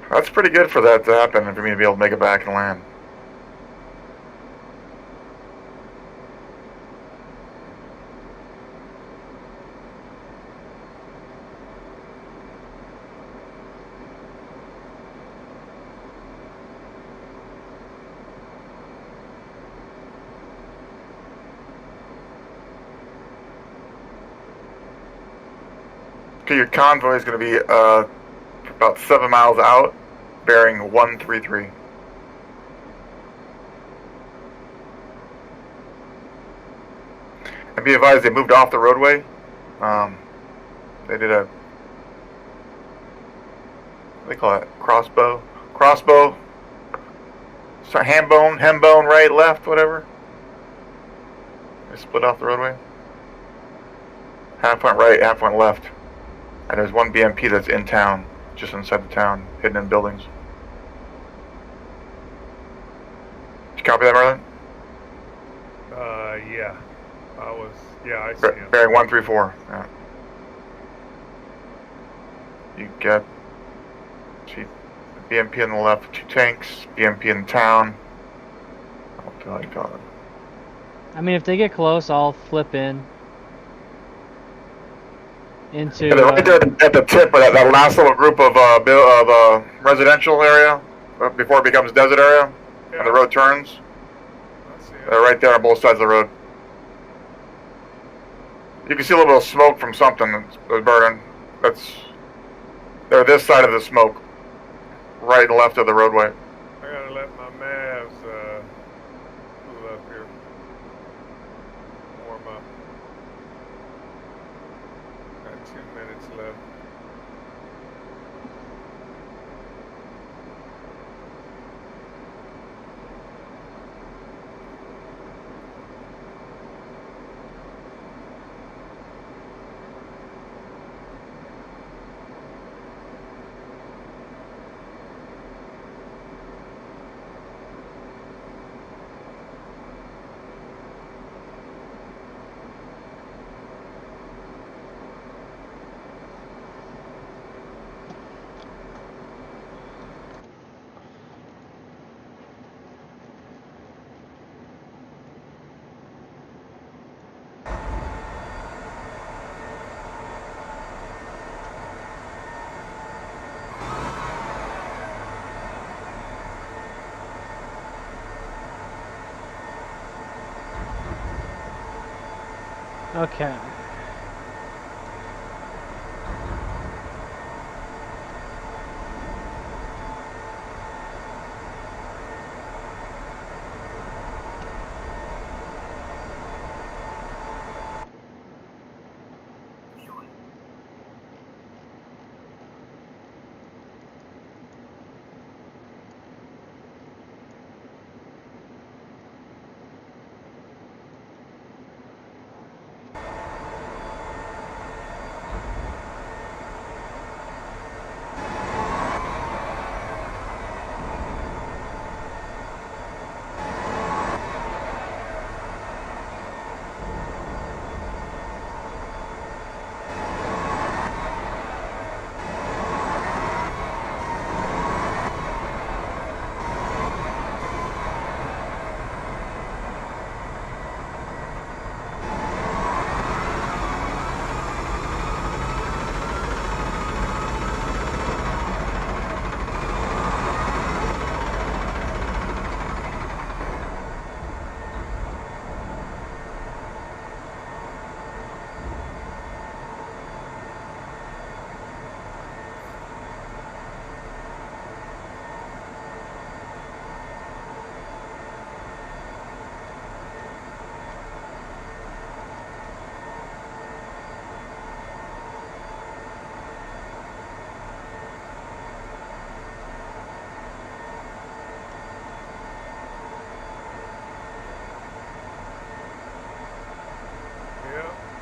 That's pretty good for that to happen and for me to be able to make it back and land. Okay, your convoy is going to be about 7 miles out, bearing 133. And be advised, they moved off the roadway. They did a, what do they call it? Crossbow, so hem bone, right, left, whatever. They split off the roadway. Half went right, half went left. And there's one BMP that's in town, just inside the town, hidden in buildings. Did you copy that, Merlin? Yeah. I see him. Bearing 134. Yeah. You get BMP on the left, 2 tanks, BMP in town. What the hell you call it? I mean, if they get close, I'll flip in. Into. Yeah, they're right there at the tip of that last little group of residential area before it becomes desert area, Yeah. and the road turns. I see him. They're right there on both sides of the road. You can see a little bit of smoke from something that's burning. They're this side of the smoke, right and left of the roadway. I gotta let my Mavs pull up here. Warm up. Got 2 minutes left. Okay.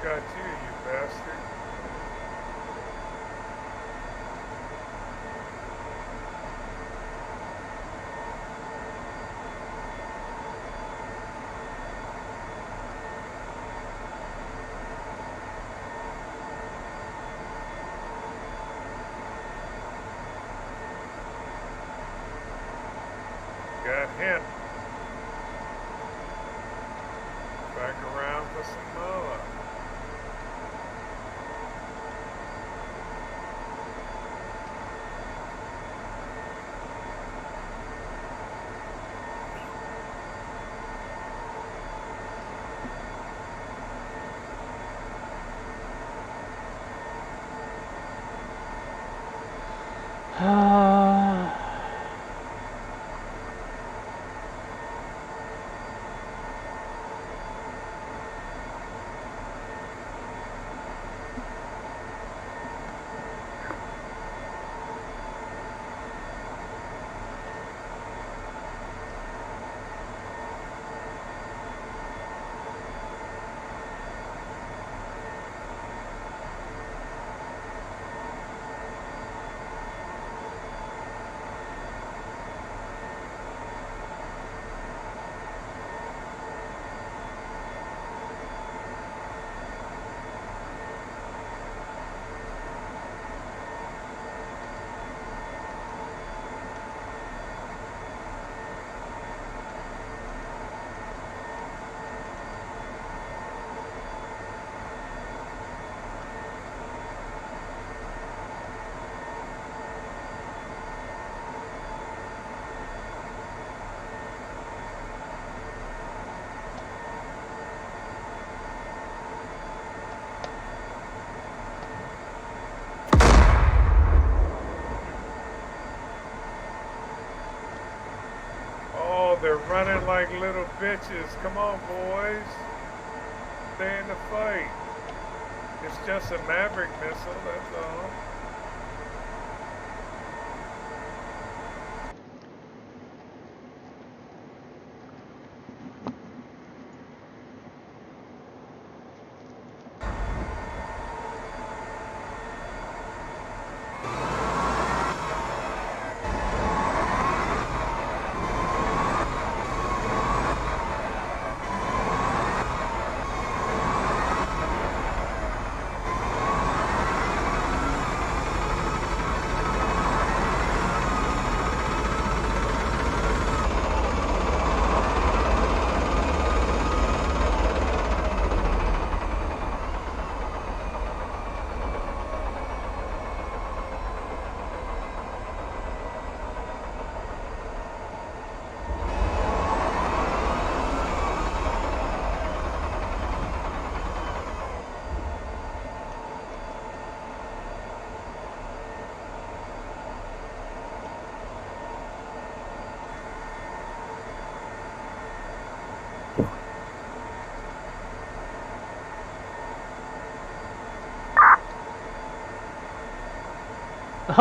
Got you, you bastard. Got him. Back around for some more. They're running like little bitches. Come on, boys. Stay in the fight. It's just a Maverick missile, that's all.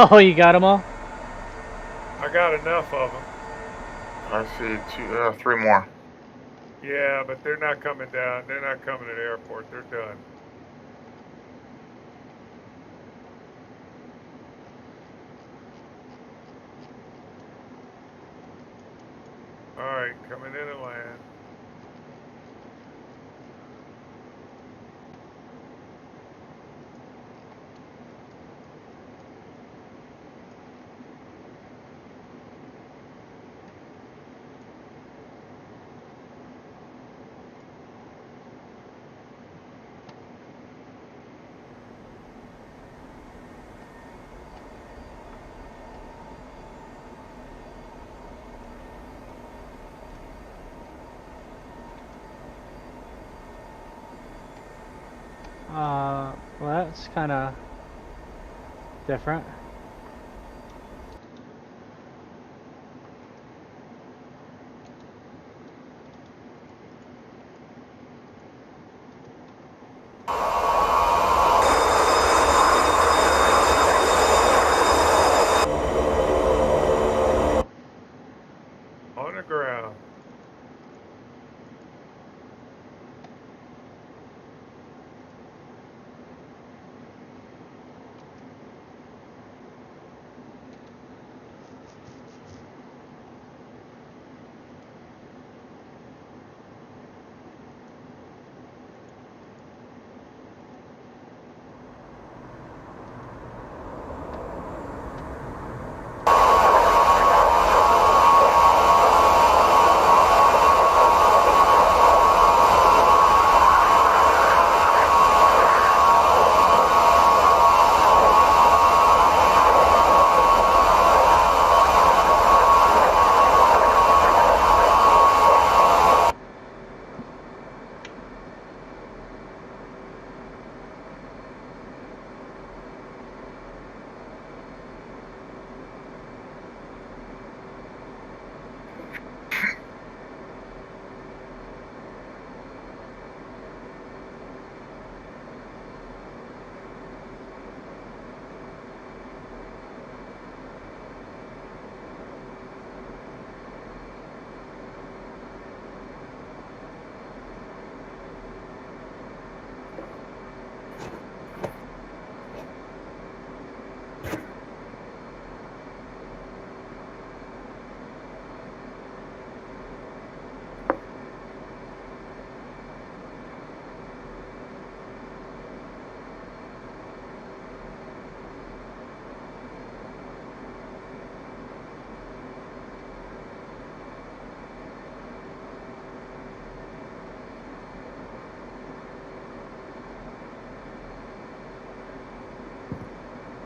Oh, you got them all? I got enough of them. I see 3 more. Yeah, but they're not coming down. They're not coming to the airport. They're done. All right, coming in and land. Well, that's kind of different. On the ground.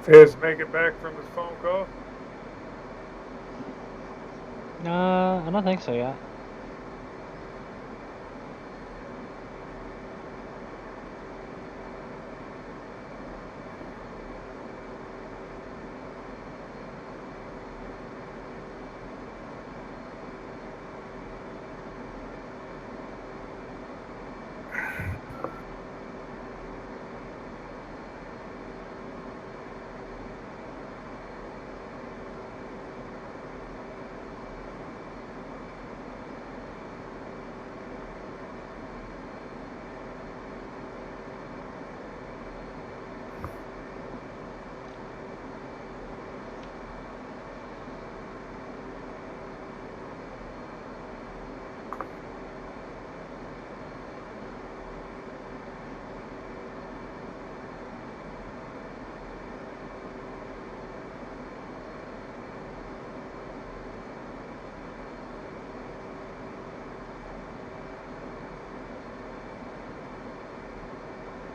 Fizz make it back from his phone call? I don't think so yet.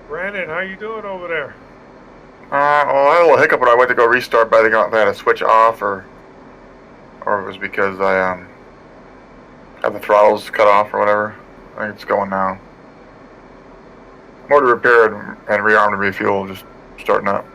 Brandon, how you doing over there? Well, I had a little hiccup when I went to go restart, but I think I had a switch off, or it was because I had the throttles cut off or whatever. I think it's going now. Motor repaired and rearmed and refueled, just starting up.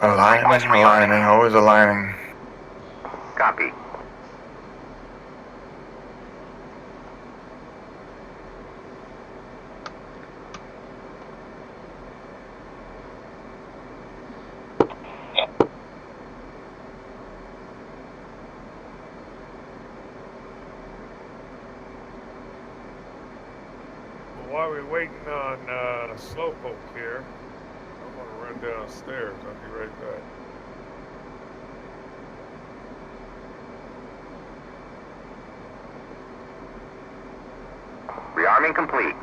Aligning, always aligning. Copy. While we're waiting on Slowpoke here, I'm gonna run downstairs. I'll be right back. Rearming complete.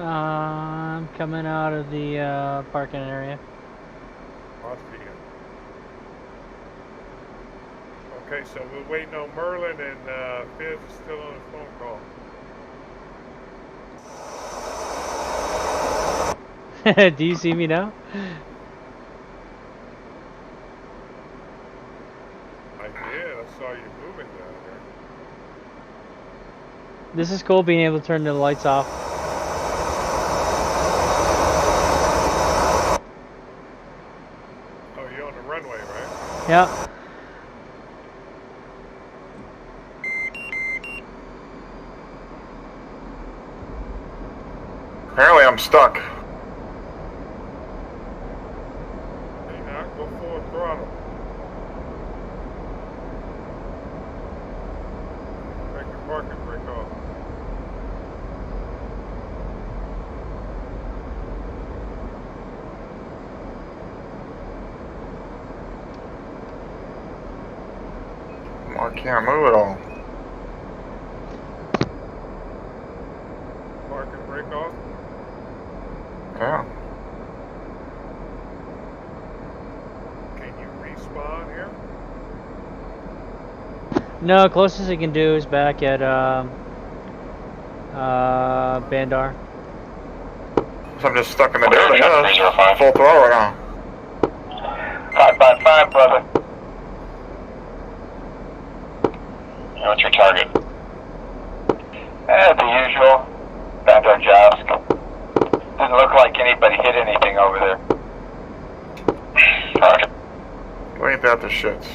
I'm coming out of the parking area. I see him. Okay, so we're waiting on Merlin and Fizz is still on his phone call. Do you see me now? I did. I saw you moving down there. This is cool being able to turn the lights off. Oh, you're on the runway, right? Yeah. Apparently, I'm stuck. Hey, now go full throttle. Take the parking brake off. I can't move at all. Parking brake off. Yeah. Can you respawn here? No, closest I can do is back at Bandar. So I'm just stuck in the dirt, I guess. Full throttle right now. 555, brother. What's your target? The usual. Bandar Josk. Didn't look like anybody hit anything over there. Target. Ain't that the shits?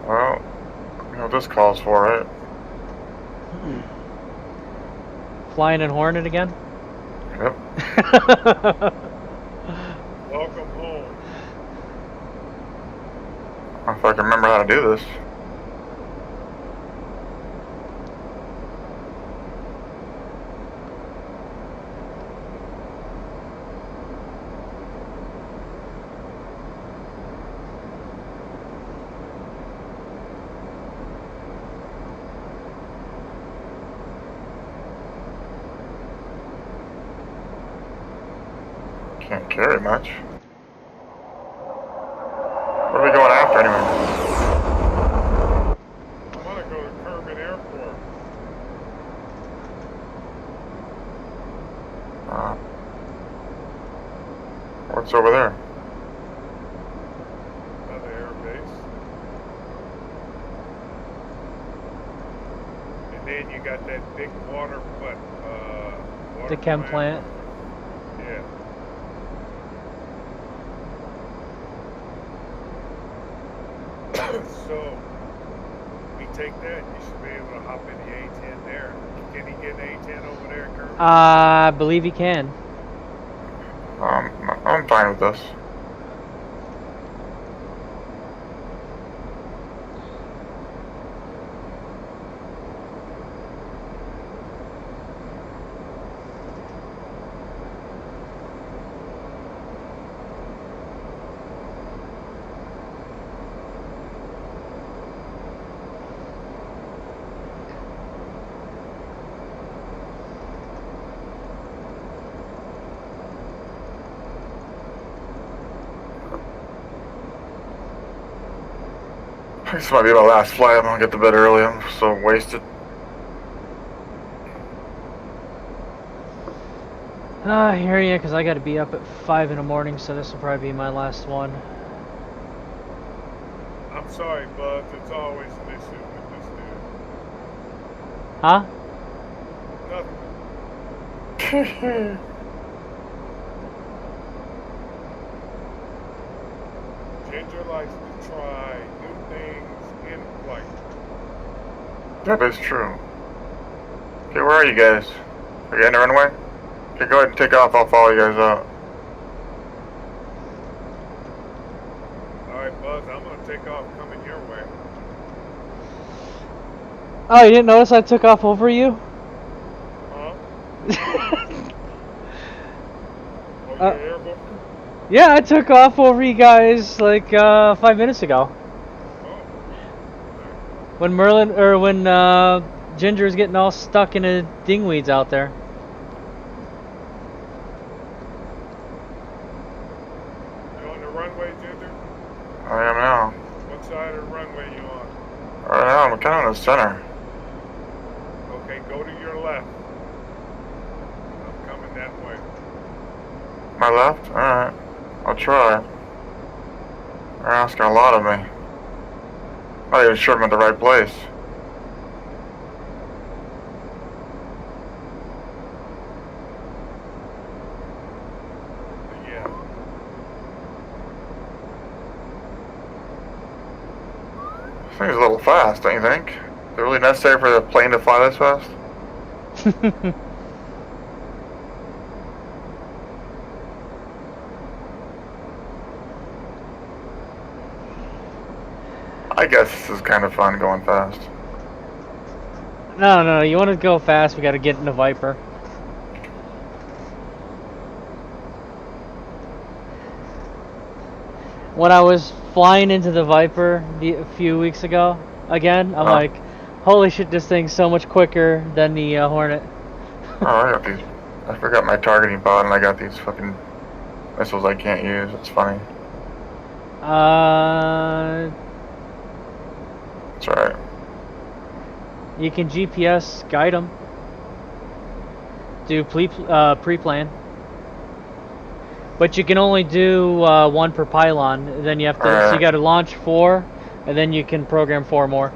Well, you know what this calls for, right? Flying and Hornet again? Yep. Welcome home. I don't know if I can remember how to do this. Can't carry much. What are we going after anyway? I want to go to Kermit Airport. What's over there? Another air base. And then you got that big water The chem plant. Yeah. So, we take that, you should be able to hop in the A-10 there. Can he get an A-10 over there, Kermit? I believe he can. I'm fine with this. This might be my last flight. I'm gonna get to bed early. I'm so wasted. I hear ya, because I got to be up at 5 in the morning, so this will probably be my last one. I'm sorry, Buzz. It's always an issue with this dude. Huh? Nothing. Ginger likes to try new things in flight. That is true. Okay, where are you guys? Are you in the runway? Okay, go ahead and take off. I'll follow you guys out. Alright, Buzz, I'm gonna take off coming your way. Oh, you didn't notice I took off over you? Huh? Oh, you're airborne? Yeah, I took off over you guys like 5 minutes ago. Oh. When Merlin, or when Ginger's getting all stuck in the dingweeds out there. You on the runway, Ginger? I am now. What side of the runway you on? Right now, I'm kind of in the center. Okay, go to your left. I'm coming that way. My left? Alright. I'll try. They're asking a lot of me. Not even sure I'm at the right place. Yeah. This thing's a little fast, don't you think? Is it really necessary for the plane to fly this fast? I guess this is kind of fun going fast. No, you want to go fast, we got to get in the Viper. When I was flying into the Viper a few weeks ago, again, I'm like, holy shit, this thing's so much quicker than the Hornet. Oh, I got these. I forgot my targeting pod and I got these fucking missiles I can't use. It's funny. It's alright. You can GPS guide them. Do pre-plan. But you can only do one per pylon. Then you have to, so you got to launch 4, and then you can program 4 more.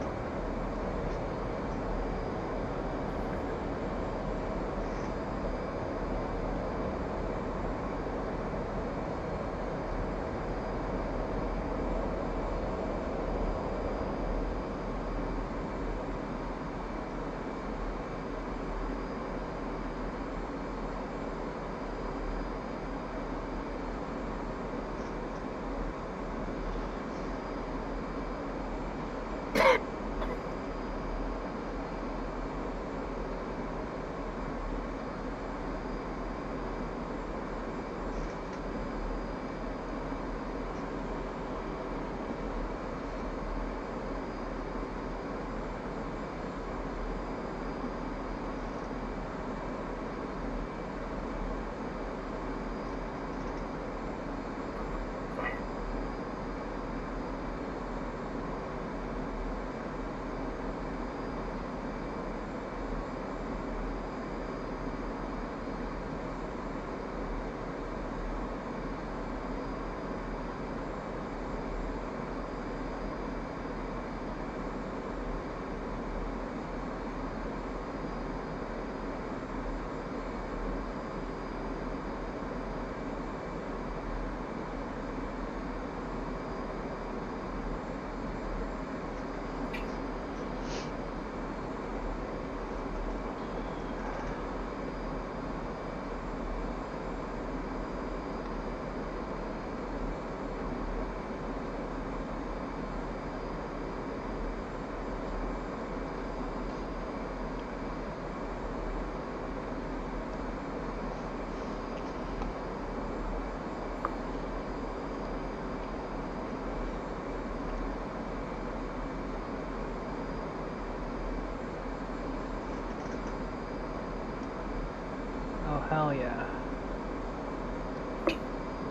Oh, hell yeah.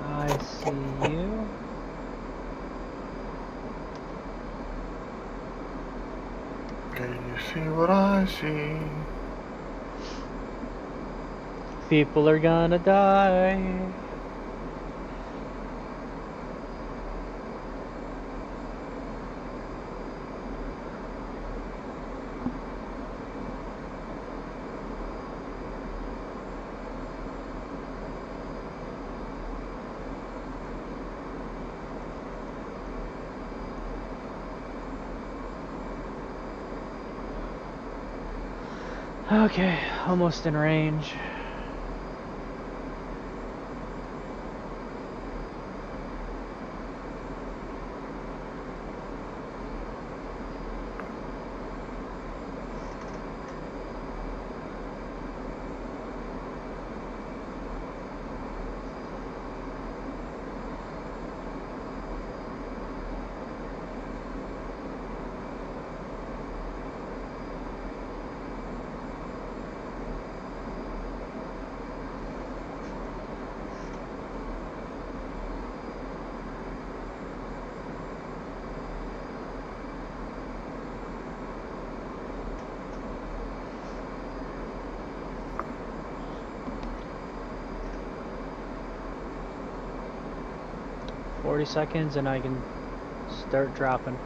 I see you. Can you see what I see? People are gonna die. Okay, almost in range. 40 seconds and I can start dropping.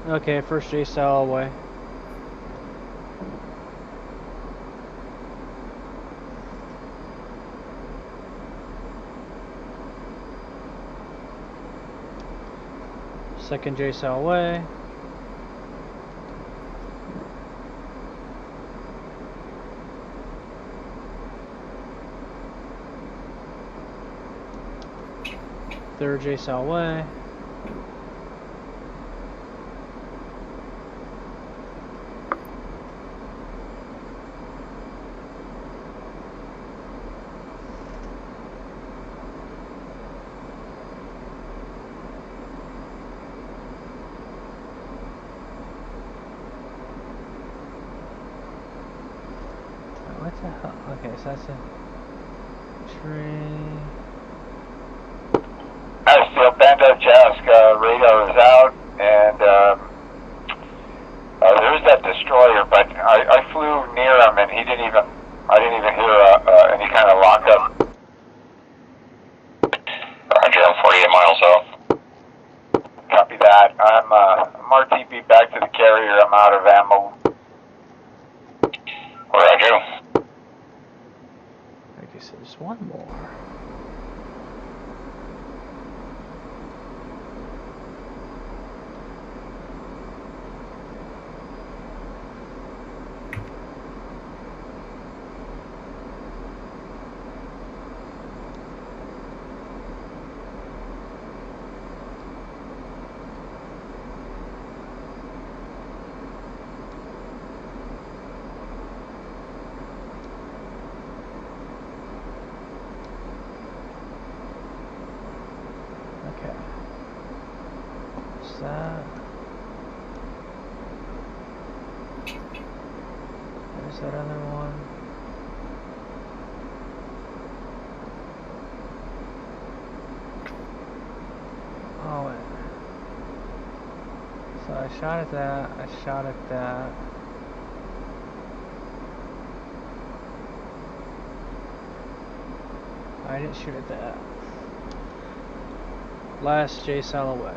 Okay, first J-cell away. Second J-cell away. Third J-cell away. What the hell? Okay, so that's a tree. Steel Bando Jask, radar is out, and there's that destroyer, but I flew near him and I didn't even hear any kind of lockup. Roger, I'm 48 miles out. Copy that. I'm RTB back to the carrier. I'm out of ammo. Roger. Okay, so there's one more. There's that other one. Oh, wait. So I shot at that, I shot at that. I didn't shoot at that. Last J-cell away.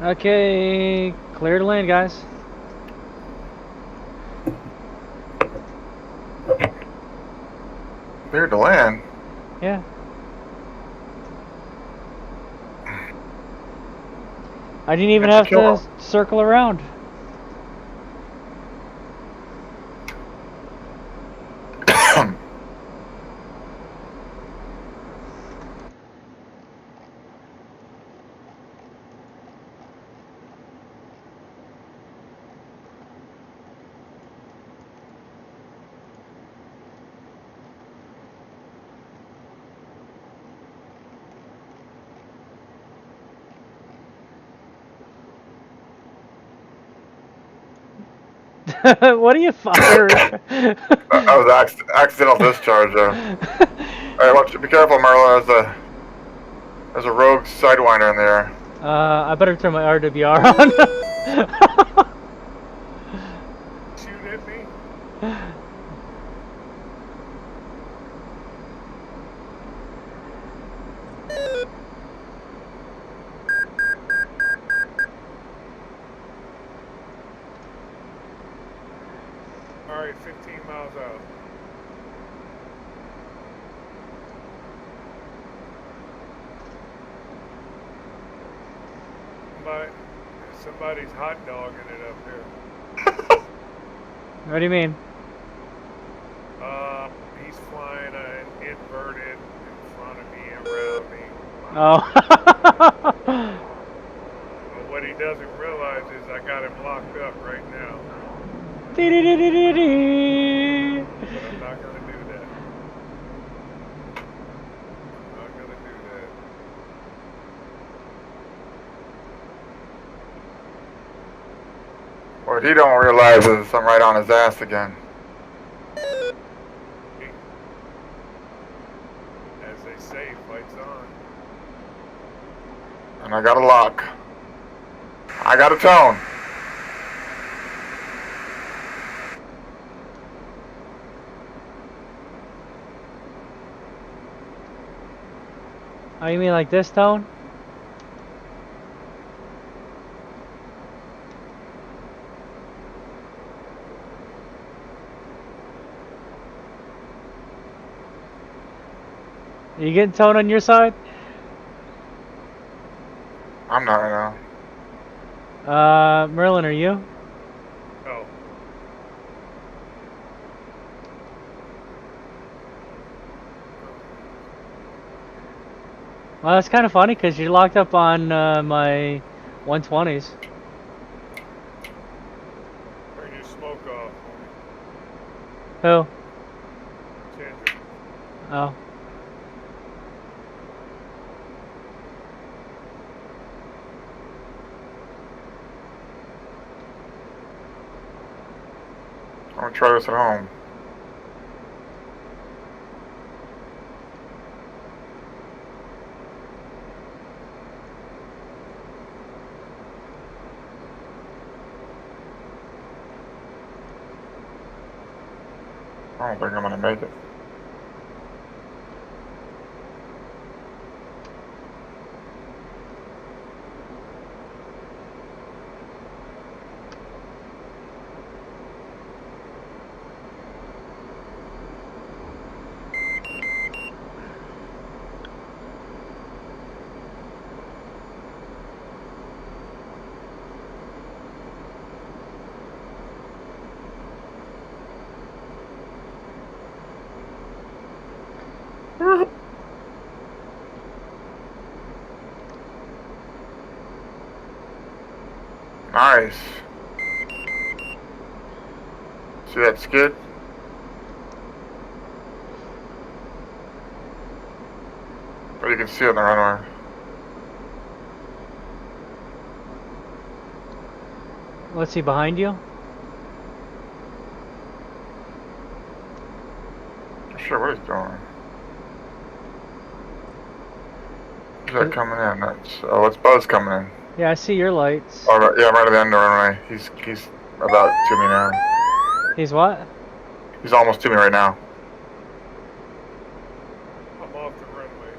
Okay, clear to land, guys. Clear to land. Yeah. I didn't even have to circle around. What are you fire? That was accidental discharge there. Alright, be careful, Marla. There's a rogue sidewinder in there. I better turn my RWR on. Shoot at me. All right, 15 miles out. Somebody's hot dogging it up here. What do you mean? He's flying inverted in front of me and around me. Oh. But what he doesn't realize is I got him locked up right now. But I'm not gonna do that. I'm not gonna do that. What he don't realize is I'm right on his ass again. As they say, fight's on. And I got a lock. I got a tone. Oh, you mean like this tone? Are you getting tone on your side? I'm not right now. Merlin, are you? Oh. Well, that's kind of funny because you're locked up on my 120s. Turn your smoke off. Who? Kendrick. Oh. I'm gonna try this at home. I don't think I'm gonna make it. Nice. See that skid? But you can see it on the runway. Let's see behind you. Not sure what he's doing. Who's that coming in? Oh, it's Buzz coming in. Yeah, I see your lights. Oh, right, yeah, I'm right at the end of the runway. He's about to me now. He's what? He's almost to me right now. I'm off the runway.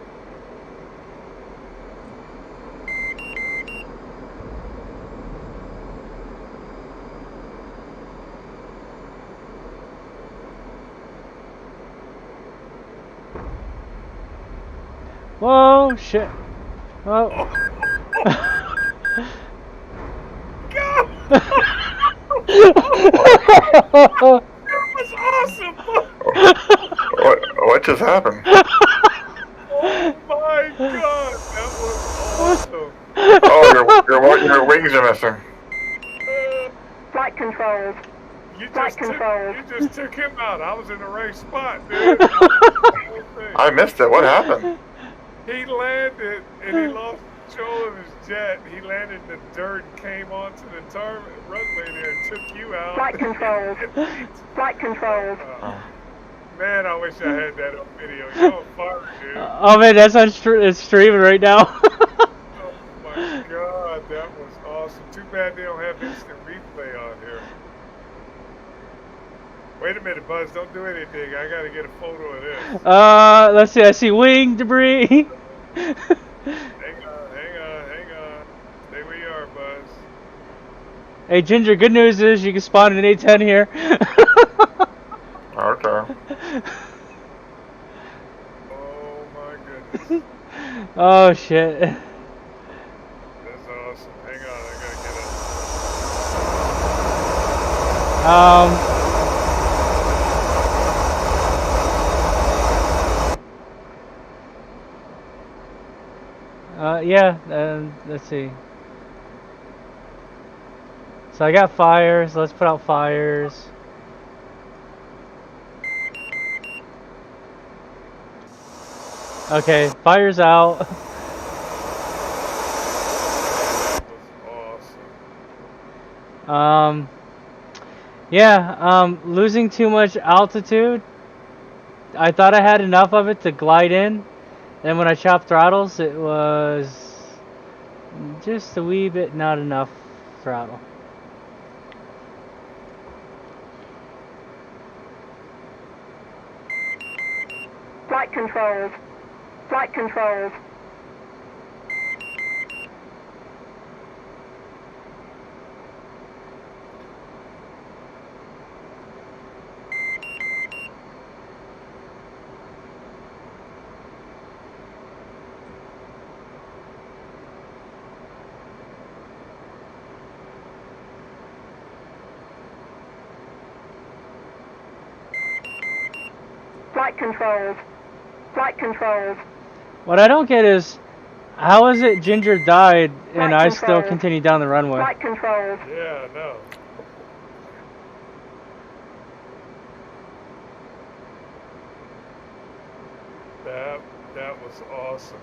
Whoa, shit. Whoa. That was awesome! What just happened? Oh my god, that was awesome! Oh, your wings are missing. Flight controls. You Flight controls. just took him out. I was in the right spot, dude. I missed it. What happened? He landed and he lost control of his jet. He landed in the dirt and came onto the runway there and took you out. Flight controls. Flight controls. Man, I wish I had that on video. You're on fire, dude. Oh man, that's on it's streaming right now. Oh my god, that was awesome. Too bad they don't have instant replay on here. Wait a minute, Buzz. Don't do anything. I gotta get a photo of this. Let's see. I see wing debris. Hang on. Stay where you are, Buzz. Hey Ginger, good news is you can spawn an A10 here. Okay. Oh my goodness. Oh shit. That's awesome. Hang on, I gotta get Yeah, let's see. So I got fires, let's put out fires. Okay, fire's out. That was awesome. Yeah, losing too much altitude. I thought I had enough of it to glide in. And when I chopped throttles, it was just a wee bit not enough throttle. Flight controls. Flight controls. Flight controls. Flight controls. What I don't get is, how is it Ginger died and Flight I still controls. continued down the runway? Flight controls. Yeah, no. That was awesome.